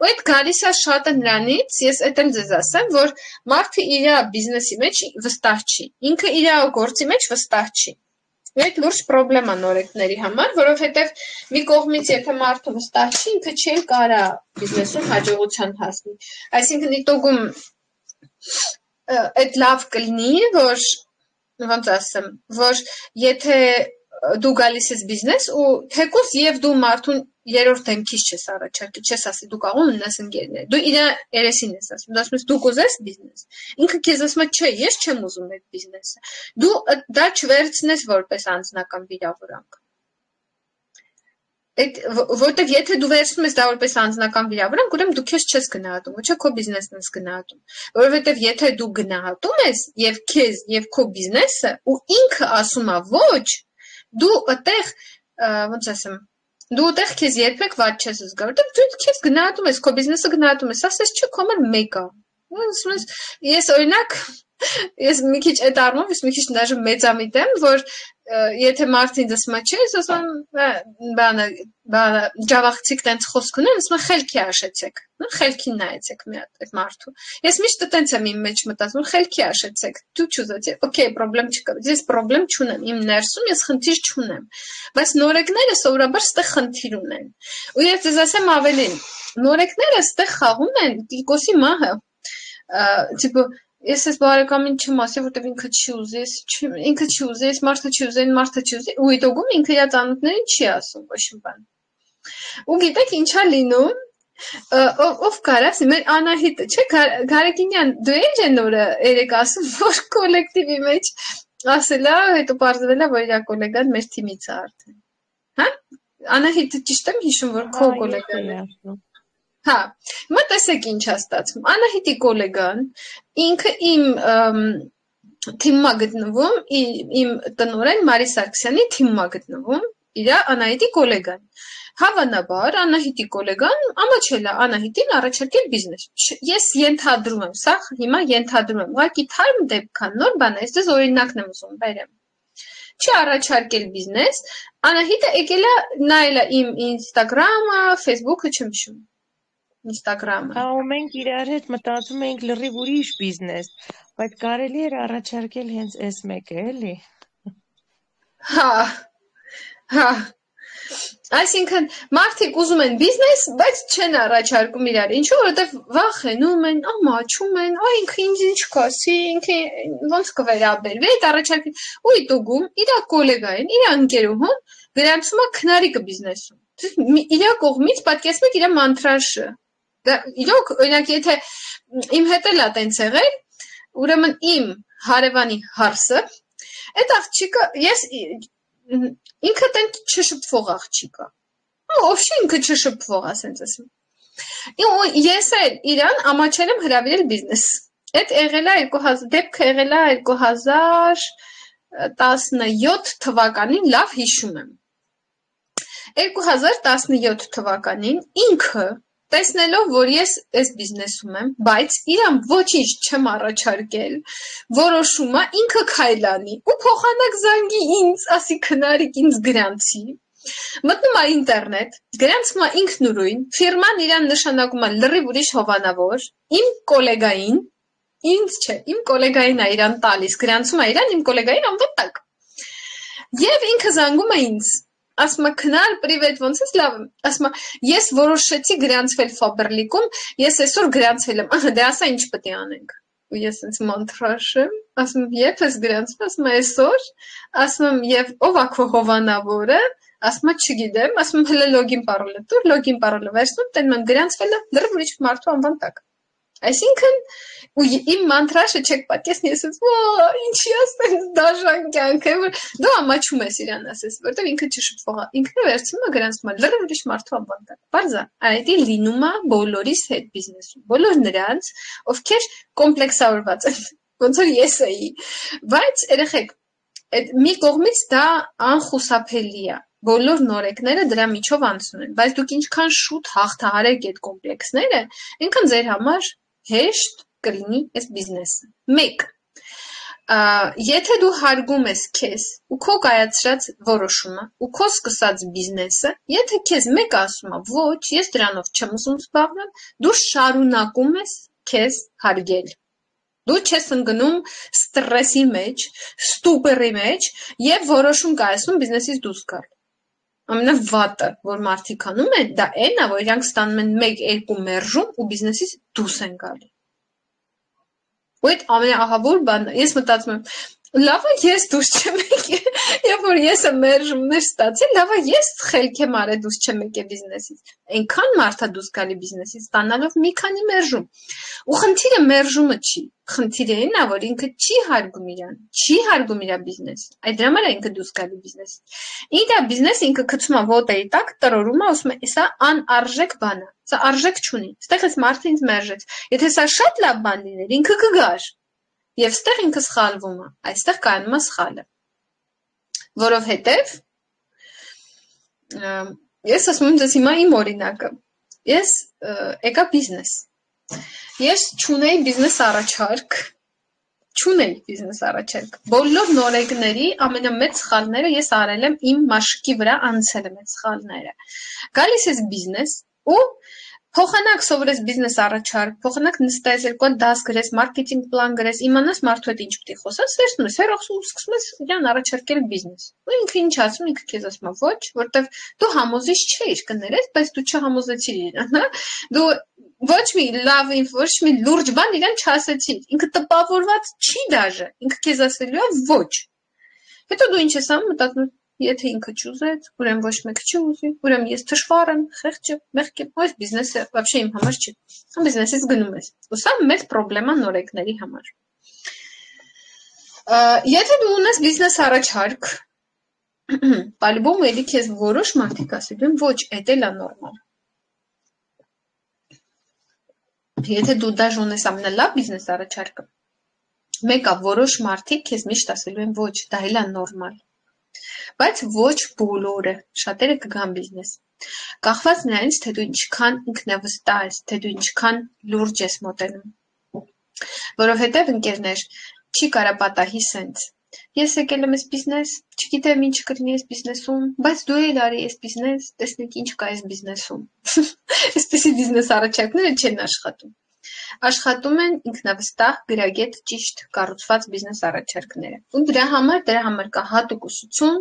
[SPEAKER 1] Ու այդ գալիս է շատ նրանից, ես այդ էլ ձեզ ասեմ, որ մարդը իր բիզնեսի մեջ վստահ չի, ինքը իր գործի մեջ վստահ չի։ Այդ լուրջ խնդրեմ է նորեկների համար, որովհետև մի կողմից եթե մարդը վստահ չի, ինքը չի կարա բիզնեսում հաջողության հասնի։ Այսինքն դիտողում այդ լավ կլինի, որ ոնց ասեմ, որ եթե դու գալիս ես բիզնես ու թեկուզ եւ դու մարդուն երրորդ դեմքից չես առաջարկի, չես ասի դու կարող ունես ընկերներ։ Դու իր երեսին ես ասում, դու ասում ես դու կուզես բիզնես։ Ինքը քեզ ասում է, չէ, ես չեմ ուզում այդ բիզնեսը։ Դու դա չվերցնես որպես անձնական վիրավորանք։ Որտեվ եթե դու վերցնում ես դա որպես անձնական վիրավորանք, ուրեմն դու քեզ չես գնահատում, ոչ քո բիզնեսն ես գնահատում։ Որովհետև եթե դու գնահատում ես եւ քեզ եւ քո բիզնեսը ու ինքը ասում է ոչ, դու այդտեղ ոնց ասեմ Դու այդտեղ քեզ երբեք վատ չես զգա, որտեղ դու քեզ գնահատում ես, քո բիզնեսը գնահատում ես, ասես չէ, քո համար մեկ է։ Ես օրինակ, ես մի քիչ այդ առումով, ես մի քիչ դաժե մեծամիտ եմ, որ եթե մարդը ինձ ասում է, չէ, ես ասում բանը ջավախցիկ տենց խոսք ունեն, ասում եմ խելքի աշեցեք, խելքին նայեցեք մի հատ այդ մարդու։ Ես միշտ տենց եմ իմ մեջ մտածում, խելքի աշեցեք, դու չուզեցի, օքեյ, խնդրեմ չկա, ես խնդրեմ չունեմ, իմ ներսում ես խնդիր չունեմ, բայց նորեկները սովորաբար ստեղ խնդիր ունեն։ Ու ես ձեզ ասեմ ավելին, նորեկները ստեղ խաղում են տիկոսի մահը, տիպը ես այս բարեկամին չեմ ասի, որտեղ ինքը չի ուզի, մարդը չի ուզի, ու իդոգում ինքը իր ծանոթներին չի ասում ոչ մի բան։ Ու գիտեք ինչա լինում, ով կարաս, մեր Անահիտը, չէ, Գարեգինյան, դու ինչ են օրը երեք ասում, որ կոլեկտիվի մեջ ասելա, հետո պարզվելա, որ իր կոլեգան մեր թիմից է արդեն։ Հա? Անահիտը ճիշտ եմ հիշում, որ քո կոլեգան է։ Հա, հիմա տեսեք ինչ է ստացվում։ Անահիտի կոլեգան ինքը իմ թիմմա գտնվում, իմ տնօրեն Մարի Սարգսյանի թիմմա գտնվում, իր Անահիտի կոլեգան։ Հավանաբար Անահիտի կոլեգան ամաչել է Անահիտին առաջարկել բիզնես։ Ես ենթադրում եմ, սա հիմա ենթադրում եմ, ուղղակի թարմ դեպքան նոր բան է, ես դες օրինակն եմ ուզում բերեմ։ Չի առաջարկել բիզնես, Անահիտը եկել է նայել է իմ Instagram-ը, Facebook-ը չեմ հիշում։ Instagram-ը։
[SPEAKER 4] Հա, ու մենք իրար հետ մտածում ենք լրիվ ուրիշ բիզնես, բայց կարելի էր առաջարկել հենց այս մեկը, էլի։
[SPEAKER 1] Հա։ Այսինքն մարդիկ ուզում են բիզնես, բայց չեն առաջարկում իրար։ Ինչու՞, որովհետև վախենում են, ամաչում են, ինքը ինձ ինչ կասի, ինքը ոնց կվերաբերվի, այդ առաջարկի։ Ու իդոգում իր կոլեգային, իր ընկերուհուն գրանցում է քնարիկը բիզնեսում։ Իր կողմից պատկերացնեք իր մանտրաշը։ Իրոք, օրինակ, եթե իմ հետ էլ է տենց եղել, ուրեմն իմ հարևանի հարսը, այդ աղջիկը, ինքը տենց չշփվող աղջիկ է։ Ովշի ինքը չշփվող, ասենց ասեմ։ Ես էլ իրան ամաչել եմ հրավիրել բիզնես։ Այդ եղել է դեպքը եղել է 2017 թվականին, լավ հիշում եմ։ 2017 թվականին ինքը տեսնելով, որ ես այս բիզնեսում եմ, բայց իրան ոչինչ չեմ առաջարկել, որոշում է ինքը քայլանի ու փոխանակ զանգի ինձ, ասի քնարիկ ինձ գրանցի։ Մտնում է ինտերնետ, գրանցում է ինքնուրույն, ֆիրման իրան նշանակում է լրիվ ուրիշ հովանավոր, իմ կոլեգային, ինձ չէ, իմ կոլեգային է իրան տալիս, գրանցում է իրան, իմ կոլեգային անվտակ։ Եվ ինքը զանգում է ինձ։ Ասում է քնար, պրիվետ, ոնց ես լավ եմ։ Ասում է ես որոշեցի գրանցվել Ֆաբերլիկում, ես այսօր գրանցվել եմ։ Դե ասա ինչ պետք է անենք։ Ու ես ինձ մանտրաշ եմ, ասում եմ երբ ես գրանցվել, ասում եմ այսօր, ասում եմ եւ ով է քո հովանավորը, ասում եմ չգիտեմ, ասում եմ հələ լոգին պարոլը տուր, լոգին պարոլը վերցնում, տենում եմ գրանցվել, լրիվ ուրիշ մարդու անվան տակ։ Այսինքն ու իմ մանտրաշը չեք պատկերացնի, ես ինչի ասեմ դաժան կյանք է, որ դու ամաչում ես իրան ասես, որտեղ ինքը չշփվող է, ինքը վերցնում է գրանցում է լրիվ ուրիշ մարդու անվան տակ։ Բարձա, այդ լինում է բոլորիս հետ բիզնեսում, բոլոր նրանց, ովքեր կոմպլեքսավորված են, ոնց որ ես էի, բայց երեխեք, այդ մի կողմից դա անխուսափելի է։ Բոլոր նորեկները դրա միջով անցնում են, բայց դուք ինչքան շուտ հաղթահարեք այդ կոմպլեքսները, այնքան ձեր համար հեշտ կլինի այս բիզնեսը։ 1. Եթե դու հարգում ես քեզ ու քո կայացրած որոշումը ու քո սկսած բիզնեսը, եթե քեզ մեկը ասում է, ոչ, ես դրանով չեմ ուզում զբաղվել, դու շարունակում ես քեզ հարգել։ Դու չես ընկնում ստրեսի մեջ, ստուպերի մեջ եւ որոշում կայացնում բիզնեսից դուրս գալ։ Ամենավատը, որ մարդիկ անում են, դա այն է, որ իրանք ստանում են 1-2 մերժում ու բիզնեսից դուրս են գալի։ Ու այդ ամենաահավոր բանն է, ես մտածում եմ, լավ է ես դուրս չեմ եկել, երբ որ ես մերժումներ ստացել, լավ է ես խելք եմ արել դուրս չեմ եկել բիզնեսից։ Այնքան մարդ է դուրս գալի բիզնեսից, ստանալով մի քանի մերժում։ Ու խնդիրը մերժումը չի, խնդիրը այն է, որ ինքը չի հարգում իրան, չի հարգում իր բիզնեսը։ Այդ դրա համար է ինքը դուրս գալի բիզնեսից։ Ինքը բիզնեսը ինքը գցում է ոտեի տակ, տրորում է, ասում է, սա անարժեք բան է, սա արժեք չունի։ Այստեղ էս մարդը ինձ մերժեց։ Եթե սա շատ լավ բան լիներ, ինքը կգար։ Եվ ստեղ ինքը սխալվում է, այստեղ կայանում է սխալը։ Որովհետև ես ասում եմ ձեզ հիմա իմ օրինակը։ Ես եկա բիզնես։ Ես չունեի բիզնես առաջարկ։ Բոլոր նորեկների ամենամեծ սխալները ես արել եմ իմ մաշկի վրա անցել եմ այդ սխալները։ Գալիս ես բիզնես ու փոխանակ սովորես բիզնես առաջարկ, փոխանակ նստես, երկու դաս գրես, մարքեթինգ պլան գրես, իմանաս մարդու հետ ինչ պետք է խոսես, վերցնում ես, հեռախոսում սկսում ես իրան առաջարկել բիզնես։ Ու ինքը ինչ ասում, ինքը քեզ ասում է ոչ, որտեվ դու համոզիչ չէիր կներես, բայց դու չհամոզեցիր իրան, հա։ Դու Ոչ մի լավ ոչ մի լուրջ բան իրեն չասեցի։ Ինքը տպավորված չի դաժե։ Ինքը քեզ ասելու է ոչ։ Հետո դու ինչ ես անում, մտածում եթե ինքը չուզեց, ուրեմն ոչ մեկ չի ուզի, ուրեմն ես թշվառ եմ, խեղճ եմ, մեղք եմ, այս բիզնեսը вообще իմ համար չի։ Բիզնեսից գնում ես։ Ու սա մեծ պրոբլեմա նորեկների համար։ Եթե դու ունես բիզնես առաջարկ, по-любому էլի քեզ որոշ մարդիկ ասելու են ոչ, դա էլ է նորմալ։ Եթե դու դաժ ունես ամենալավ բիզնես առաջարկը, մեկը որոշ մարդիկ քեզ միշտ ասելու են ոչ, դա էլ է նորմալ։ Բայց ոչ բոլորը, շատերը կգան բիզնես։ Կախված նրանից, թե դու ինչքան ինքնավստահ ես, թե դու ինչքան լուրջ ես մոտենում։ Որովհետև ընկերներ, չի կարա պատահի սենց։ Ես եկել եմ այս բիզնես, չգիտեմ ինչ կլինի այս բիզնեսում, բայց դու էլ արի այս բիզնես, տեսնեք ինչ կա այս բիզնեսում։ Այսպիսի բիզնես առաջարկները չեն աշխատում։ Աշխատում են ինքնավստահ, գրագետ, ճիշտ կառուցված բիզնես առաջարկները։ Ու դրա համար կա հատուկ ուսուցում,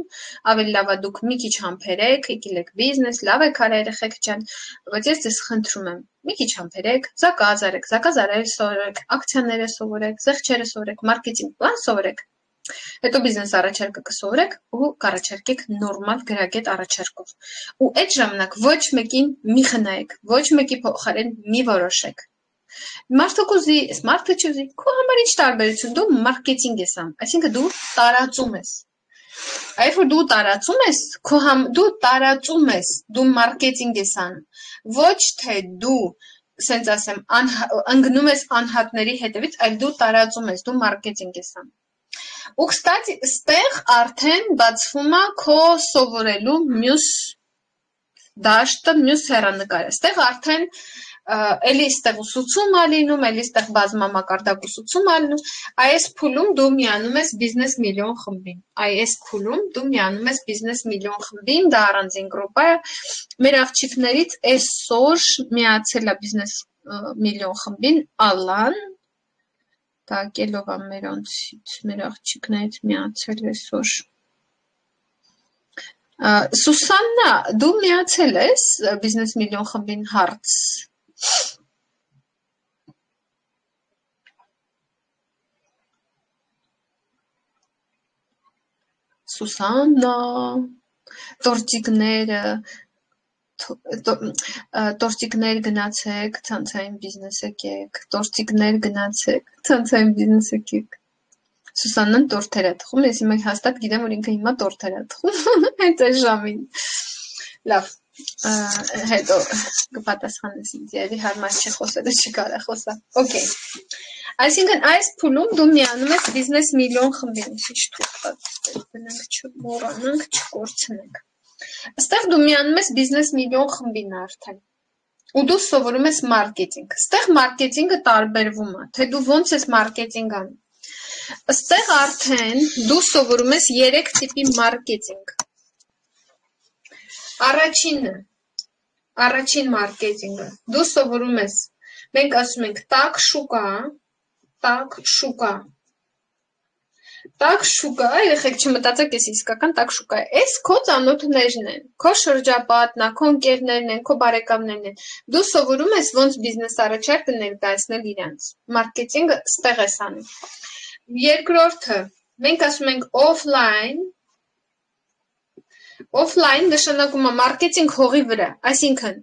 [SPEAKER 1] ավելի լավ է դուք մի քիչ համբերեք, եկել եք բիզնես, լավ եք արել երեխեք ջան, բայց ես ձեզ խնդրում եմ, մի քիչ համբերեք, զակազ արել սովորեք, ակցիաները սովորեք, զեղչերը սովորեք, մարքեթինգ պլան սովորեք։ Հետո բիզնես առաջարկը կսովորեք ու կառաջարկեք նորմալ գրագետ առաջարկով։ Ու այդ ժամանակ ոչ մեկին մի խնայեք, ոչ մեկի փոխարեն մի որոշեք։ Մարդը կուզի, մարդը չուզի, քո համար ինչ տարբերություն, դու մարքեթինգ ես անում, այսինքն դու տարածում ես։ Այբ որ դու տարածում ես, դու տարածում ես, դու մարքեթինգ ես անում, ոչ թե դու, ասենց ասեմ, ընկնում ես անհատների հետևից, այլ դու տարածում ես, դու մարքեթինգ ես անում։ Ու կստացի, ստեղ արդեն բացվում է քո սովորելու մյուս դաշտը, մյուս հեռանկարը, ստեղ արդեն էլի ստեղ ուսուցում ալինում, էլի ստեղ բազմամակարդակ ուսուցում ալինում, այս փուլում դու միանում ես բիզնես միլիոն խմբին, այս փուլում դու միանում ես բիզնես միլիոն խմբին, դա առանձին գրուպ է, մեր աղջիկներից այսօր միացել է բիզնես միլիոն խմբին Ալան, տակելով է մերանցից, մեր աղջիկներից միացել այսօր, Սուսաննա, դու միացել ես բիզնես միլիոն խմբին հարց, Սուսաննա, տորտիկներ գնացեք, ցանցային բիզնես եկեք, տորտիկներ գնացեք, ցանցային բիզնես եկեք, Սուսաննան տորթեր է թխում, ես հիմա հաստատ գիտեմ, որ ինքը հիմա տորթեր է թխում, հենց այս ժամին, լավ, հետո կպատասխանես ինձ, երևի հարմար չի խոսելը, չի կարա խոսա, օքեյ, այսինքն այս փուլում դու միանում ես բիզնես միլիոն խմբին, ինչ թուղթած, բնենք չմոռանանք, չկորցնենք, ստեղ դու միանում ես բիզնես միլիոն խմբին արդեն, ու դու սովորում ես մարքեթինգ, ստեղ մարքեթինգը տարբերվում է, թե դու ոնց ես մարքեթինգ անում, ստեղ արդեն դու սովորում ես 3 տիպի մարքեթինգ, առաջին մարքեթինգը, դու սովորում ես, մենք ասում ենք տաք շուկա, երեխեք չմտածեք ես իսկական տաք շուկա է, ես քո ծանոթներն են, քո շրջապատն է, քո ընկերներն են, քո բարեկամներն են, դու սովորում ես ոնց բիզնես առաջարկը ներկայացնել իրանց, մարքեթինգը ստեղ ես անում, երկրորդը, մենք ասում ենք Offline նշանակում է մարքեթինգ հողի վրա, այսինքն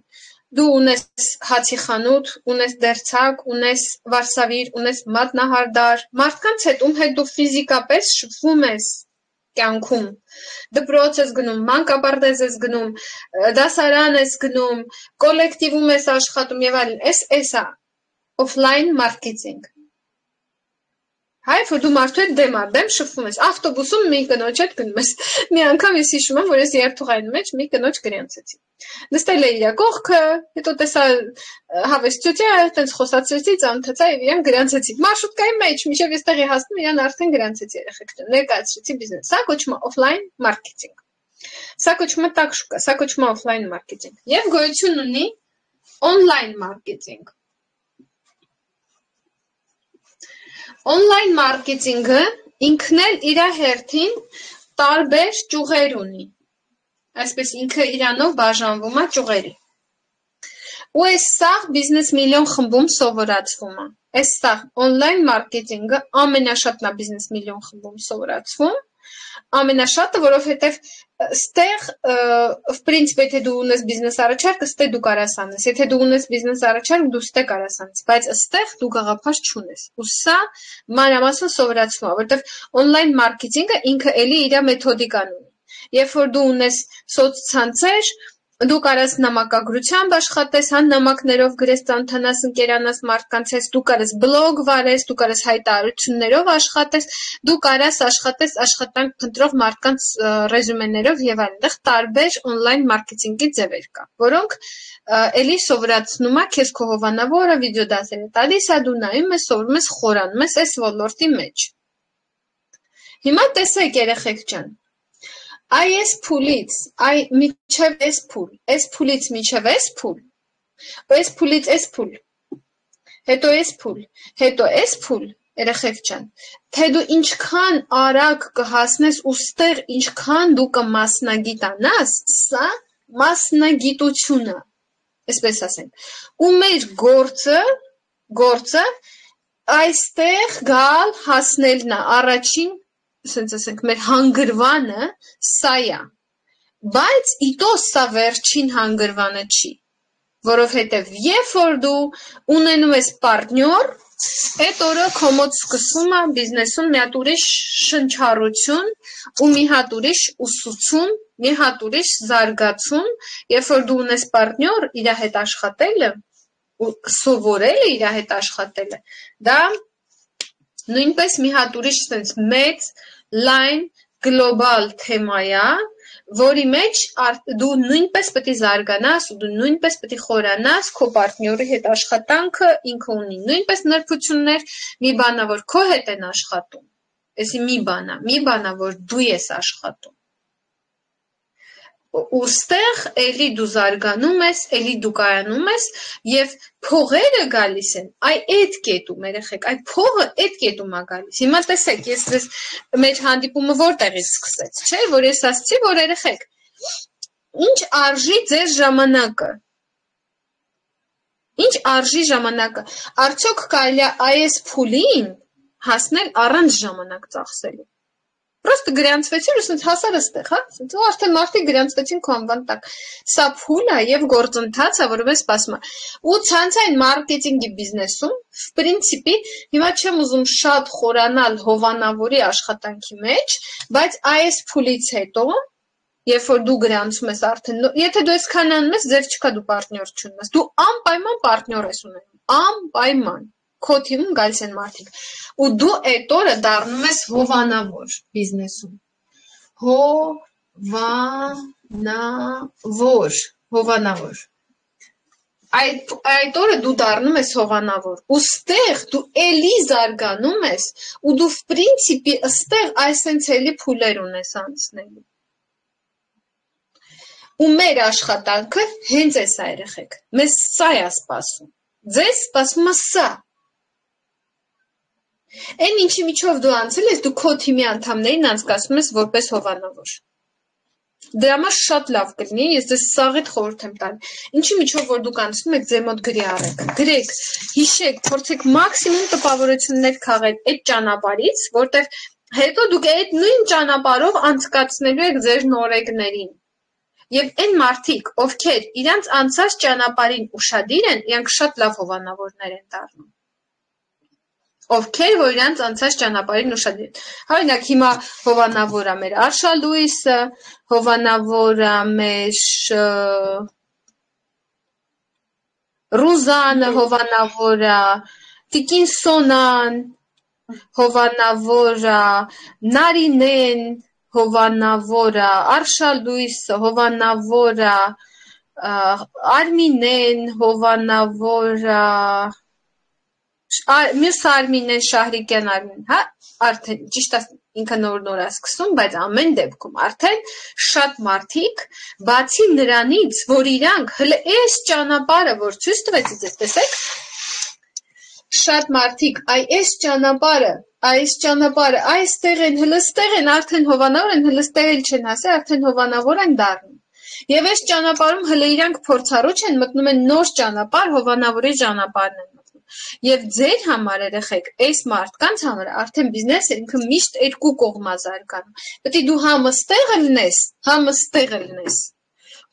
[SPEAKER 1] դու ունես հացի խանութ, ունես դերձակ, ունես վարսավիր, ունես մատնահարդար, մարդկանց հետ ում հետ դու ֆիզիկապես շփվում ես կյանքում, դպրոց ես գնում, մանկապարտեզ ես գնում, դասարան ես գնում, կոլեկտիվում ես աշխատում եւ այլն, էս է offline մարքեթինգ Հայ, որ դու մարդու հետ դեմ շփվում ես, ավտոբուսում մի կնոջ հետ գնում ես, մի անգամ ես հիշում եմ, որ ես երթուղային մեջ մի կնոջ գրանցեցի, նստել է իր կողքը, հետո տեսա հավեսչություն, այդտենց խոսացրեցի, ծանոթացա եւ իրան գրանցեցի, մարշրուտկայի մեջ, մինչեւ ես տեղի հասնում, իրան արդեն գրանցեցի երեխեք, ներկայացրեցի բիզնես, սա կոչվում է offline մարքեթինգ, սա կոչվում է տաք շուկա, սա կոչվում է offline մարքեթինգ եւ գոյություն ունի online մարքեթինգ Online մարքեթինգը ինքն էլ իր հերթին տարբեր ճյուղեր ունի, այսպես ինքը իրանով բաժանվում է ճյուղերի, Ու այս սաղ բիզնես միլիոն խմբում սովորացվում է։ Այս սաղ on-line մարքեթինգը ամենաշատն է բիզնես միլիոն խմբում սովորացվում։ Ամենաշատը, որովհետև ստեղ в принципе եթե դու ունես բիզնես առաջարկ, ստե դու կարաս անես։ Եթե դու ունես բիզնես առաջարկ, դու ստե կարաս անես, բայց ստեղ դու գաղափար չունես։ Ու սա մանրամասն սովորացվում է, որովհետև on-line մարքեթինգը ինքը էլի իր մեթոդիկան ունի։ Երբ որ դու ունես սոցցանցեր, դու կարաս նամակագրությամբ աշխատես, նամակներով գրես, ծանոթանաս, ընկերանաս մարդկանց հետ, դու կարաս բլոգ վարես, դու կարաս հայտարարություններով աշխատես, դու կարաս աշխատես աշխատանք փնտրող մարդկանց ռեզյումեներով եւ այլն։ Այդտեղ տարբեր on-line մարքեթինգի ձևեր կա, որոնք էլի սովորացնում է քեզ քո հովանավորը վիդեոդասերը տալիս է, դու նայում ես, սովորում ես, խորանում ես այս ոլորտի մեջ։ Հիմա տեսեք երեխեք ջան, այս փուլից, միջև այս փուլից միջև այս փուլ, այս փուլից այս փուլ, հետո այս փուլ, հետո այս փուլ, երեխեք ջան, թե դու ինչքան արագ կհասնես ու ստեղ ինչքան դու կմասնագիտանաս, սա մասնագիտությունը, այսպես ասենք, ու մեր գործը այստեղ գալ հասնելն է, առաջին ասենց ասենք, մեր հանգրվանը սա է, բայց իտո սա վերջին հանգրվանը չի, որովհետև երբ որ դու ունենում ես պարտնյոր, այդ օրը քո մոտ սկսվում է բիզնեսում մի հատ ուրիշ շնչառություն ու մի հատ ուրիշ ուսուցում, մի հատ ուրիշ զարգացում, երբ որ դու ունես պարտնյոր, իր հետ աշխատելը ու սովորելը իր հետ աշխատելը, դա նույնպես մի հատ ուրիշ sense մեծ լայն գլոբալ թեմա է, որի մեջ դու նույնպես պետք է զարգանաս ու դու նույնպես պետք է խորանաս քո պարտնյորի հետ աշխատանքը ինքը ունի նույնպես նրբություններ, մի բանա որ քո հետ են աշխատում, այսի մի բանա որ դու ես աշխատում։ Ու ստեղ էլի դու զարգանում ես, էլի դու կայանում ես եւ փողերը գալիս են, այդ կետում երեխեք, այդ փողը այդ կետում է գալիս։ Հիմա տեսեք, ես ձեզ մեր հանդիպումը որտեղից սկսեց, չէ՞, որ ես ասացի, որ երեխեք, ինչ արժի ձեր ժամանակը։ Ինչ արժի ժամանակը։ Արդյոք կարելի է այս փուլին հասնել առանց ժամանակ ծախսելու։ Պրոստը գրանցվեցին ու ասենց հասար այստեղ, հա, ասենց ու արդեն մարդիկ գրանցվեցին քո անվան տակ։ Սա փուլ է եւ գործընթաց է, որովհետեւ սպասում է։ Ու ցանցային մարքեթինգի բիզնեսում, в принципе, հիմա չեմ ուզում շատ խորանալ հովանավորի աշխատանքի մեջ, բայց այս փուլից հետո, երբ որ դու գրանցում ես արդեն, եթե դու այսքան անում ես, ձեր չկա դու պարտնյոր չունես։ Դու անպայման պարտնյոր ես ունենում, անպայման։ Քո թիմում գալիս են մարդիկ ու դու այդ օրը դառնում ես հովանավոր բիզնեսում հովանավոր այդ օրը դու դառնում ես հովանավոր ու ստեղ դու էլի զարգանում ես ու դու в принципе ստեղ այսենց էլի փուլեր ունես անցնելու ու մեր աշխատանքը հենց էս է երեխեք մեզ սա է սպասում ձեզ սպասում է սա Այն ինչի միջով դու անցել ես, դու քո թիմի անդամներին անցկացնում ես որպես հովանավոր։ Դրա համար շատ լավ կլինի, ես ձեզ սաղիթ խորհուրդ եմ տալի։ Ինչի միջով որ դուք անցնում եք, ձեր մոտ գրի առեք։ Գրեք, հիշեք, փորձեք մաքսիմում տպավորություններ քաղել այդ ճանապարհից, որտեղ հետո դուք այդ նույն ճանապարհով անցկացնելու եք ձեր նորեկներին։ Եվ այն մարդիկ, ովքեր իրանց անցած ճանապարհին ուշադիր են, իրանք շատ լավ հովանավորներ են դառնում։ Ովքեր որ իրանց անցած ճանապարհին ուշադիր են։ Օրինակ հիմա հովանավոր է մեր Արշա Լուիսը, հովանավոր է մեր Ռուզանը, հովանավոր է Տիկին Սոնան, հովանավոր է Նարինեն, հովանավոր է Արշա Լուիսը, հովանավոր է Արմինեն, հովանավոր է Մյուս Արմինեն, Շահրիկյան Արմին, հա, արդեն ճիշտ ինքը նոր է սկսում, բայց ամեն դեպքում արդեն շատ մարդիկ, բացի նրանից, որ իրանք հլը այս ճանապարհը, որ ցույց տվեցի ձեզ, տեսեք, շատ մարդիկ, այս ճանապարհը, այստեղ են, հլստեղ են, արդեն հովանավոր են, հլստեղ էլ չեն հասել, արդեն հովանավոր են դառնում։ Եվ այս ճանապարհում հələ իրանք փորձառու չեն, մտնում են նոր ճանապարհ, Հովանավորի ճանապարհն են մտնում։ Եվ ձեր համար երեխեք, այս մարդկանց համար արդեն բիզնեսը ինքը միշտ երկու կողմա զարգանում։ Պետք է դու համստեղ լինես, համստեղ լինես։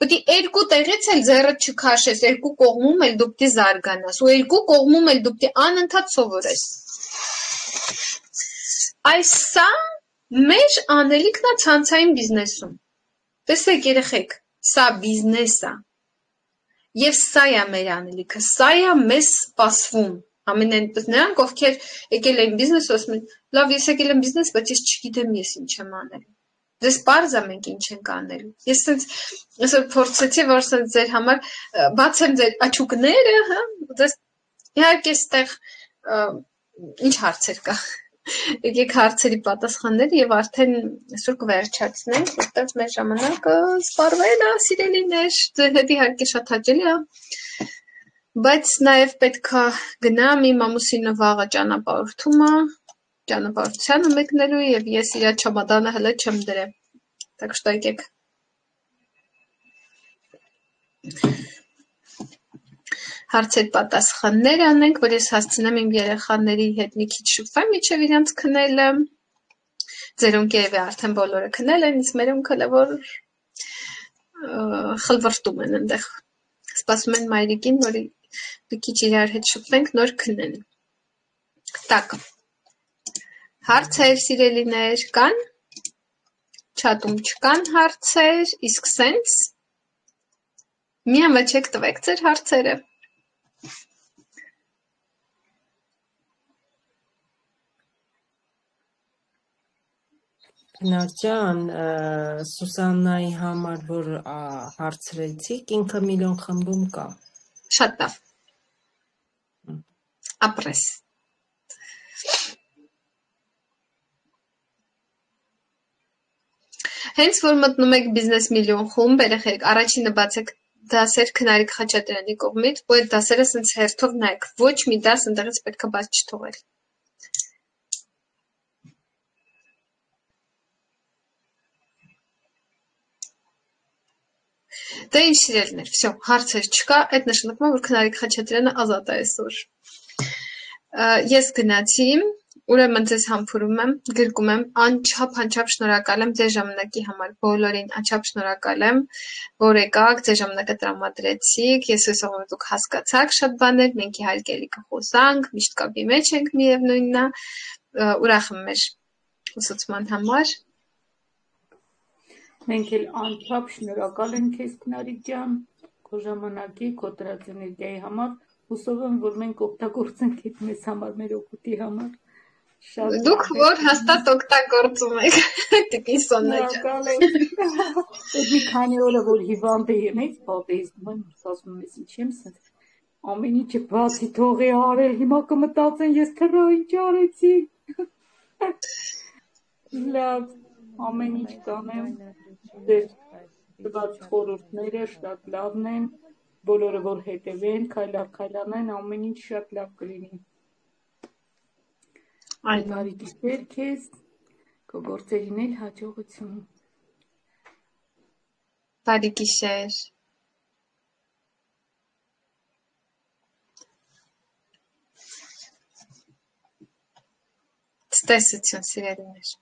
[SPEAKER 1] Պետք է երկու տեղից էլ ձեռդ չքաշես, երկու կողմում էլ դու պետք է զարգանաս, ու երկու կողմում էլ դու պետք է անընդհատ սովորես։ Այս սա մեր անելիքն է ցանցային բիզնեսում։ Տեսեք երեխեք, սա բիզնես է։ Եվ սա է մեր անելիքը, սա է մեզ սպասվում։ Ամենայն նրանք, ովքեր եկել են բիզնես, ասում են, լավ, ես եկել եմ բիզնես, բայց ես չգիտեմ ես ինչ եմ անել։ Ձեզ պարզ է մենք ինչ ենք անելու։ Ես այսօր փորձեցի, որ ձեր համար բացեմ ձեր աչուկները, հա, ձեզ իհարկե այստեղ ինչ հարցեր կա։ Եկեք հարցերի պատասխաններ եւ արդեն այսօր կվերջացնենք, որտեղ մեր ժամանակը սպառվել է, սիրելիներ, ձեր հետ իհարկե շատ հաճելի է, բայց նաեւ պետքա գնամ իմ ամուսինը վաղը ճանապարհությանը մեկնելու եւ ես իր չամադանը հələ չեմ դրել, так что եկեք հարցեր պատասխաններ անենք, որ ես հասցնեմ իմ երեխաների հետ մի քիչ շփվեմ, միջև իրանց քնելը։ Ձերոնք երևի արդեն բոլորը քնել են, իսկ մերոնք հələ որ խլվրտում են այնտեղ։ Սպասում են մայրիկին, որ մի քիչ իրար հետ շփվենք, նոր քնեն։ Так։ Հարցեր սիրելիներ կան։ Չաթում չկան հարցեր, իսկ սենց մի ամաչեք տվեք ձեր հարցերը։
[SPEAKER 3] Նարջան, Սուսաննայի համար, որ հարցրեցիք, ինքը միլիոն խմբում կա։
[SPEAKER 1] Շատ լավ։ Ապրես։ Հենց որ մտնում եք բիզնես միլիոն խումբ, երեխեք, առաջինը բացեք դասեր Քնարիկ Խաչատրյանի կողմից, ու այդ դասերը սենց հերթով նայեք, ոչ մի դաս ընդեղից պետք է բաց չթողել։ Դե ինչ սիրելիներ, всё, հարցեր չկա, այդ նշանակում է, որ Քնարիկ Խաչատրյանը ազատ է այսօր։ Ես գնացի, ուրեմն ձեզ համբուրում եմ, գրկում եմ, անչափ շնորհակալ եմ ձեր ժամանակի համար, բոլորին անչափ շնորհակալ եմ, որ եկաք, ձեր ժամանակը տրամադրեցիք, ես հուսով եմ դուք հասկացաք շատ բաներ, մենք իհարկե էլի կխոսանք, միշտ կապի մեջ ենք միևնույնն է, ուրախ եմ մեր ուսուցման համար։
[SPEAKER 2] Մենք էլ անչափ շնորհակալ ենք քեզ Քնարիկ ջան, քո ժամանակի, քո տրած էներգիայի համար, հուսով եմ, որ մենք օգտագործենք այդ մեզ համար, մեր օգուտի համար։ Շատ
[SPEAKER 1] Դուք որ հաստատ օգտագործում եք, տիկին Սոննա ջան։
[SPEAKER 2] շնորհակալ եմ։ Այդ մի քանի օրը որ հիվանդ էի եղել, պատեհիզմ եմ, ասում եմ, ինչ եմ սենց ամեն ինչը բացի թողի արել, հիմա կմտածեն ես քրա ինչ արեցի։ Լավ, ամեն ինչ կանեմ, դեր տված խորհուրդները շատ լավն են, բոլորը որ հետևեն, քայլանեն, ամեն ինչ շատ լավ կլինի։ Բարի գիշեր քեզ, քո գործերին էլ հաջողություն։
[SPEAKER 1] Բարի գիշեր։ Ցտեսություն սիրելիներ։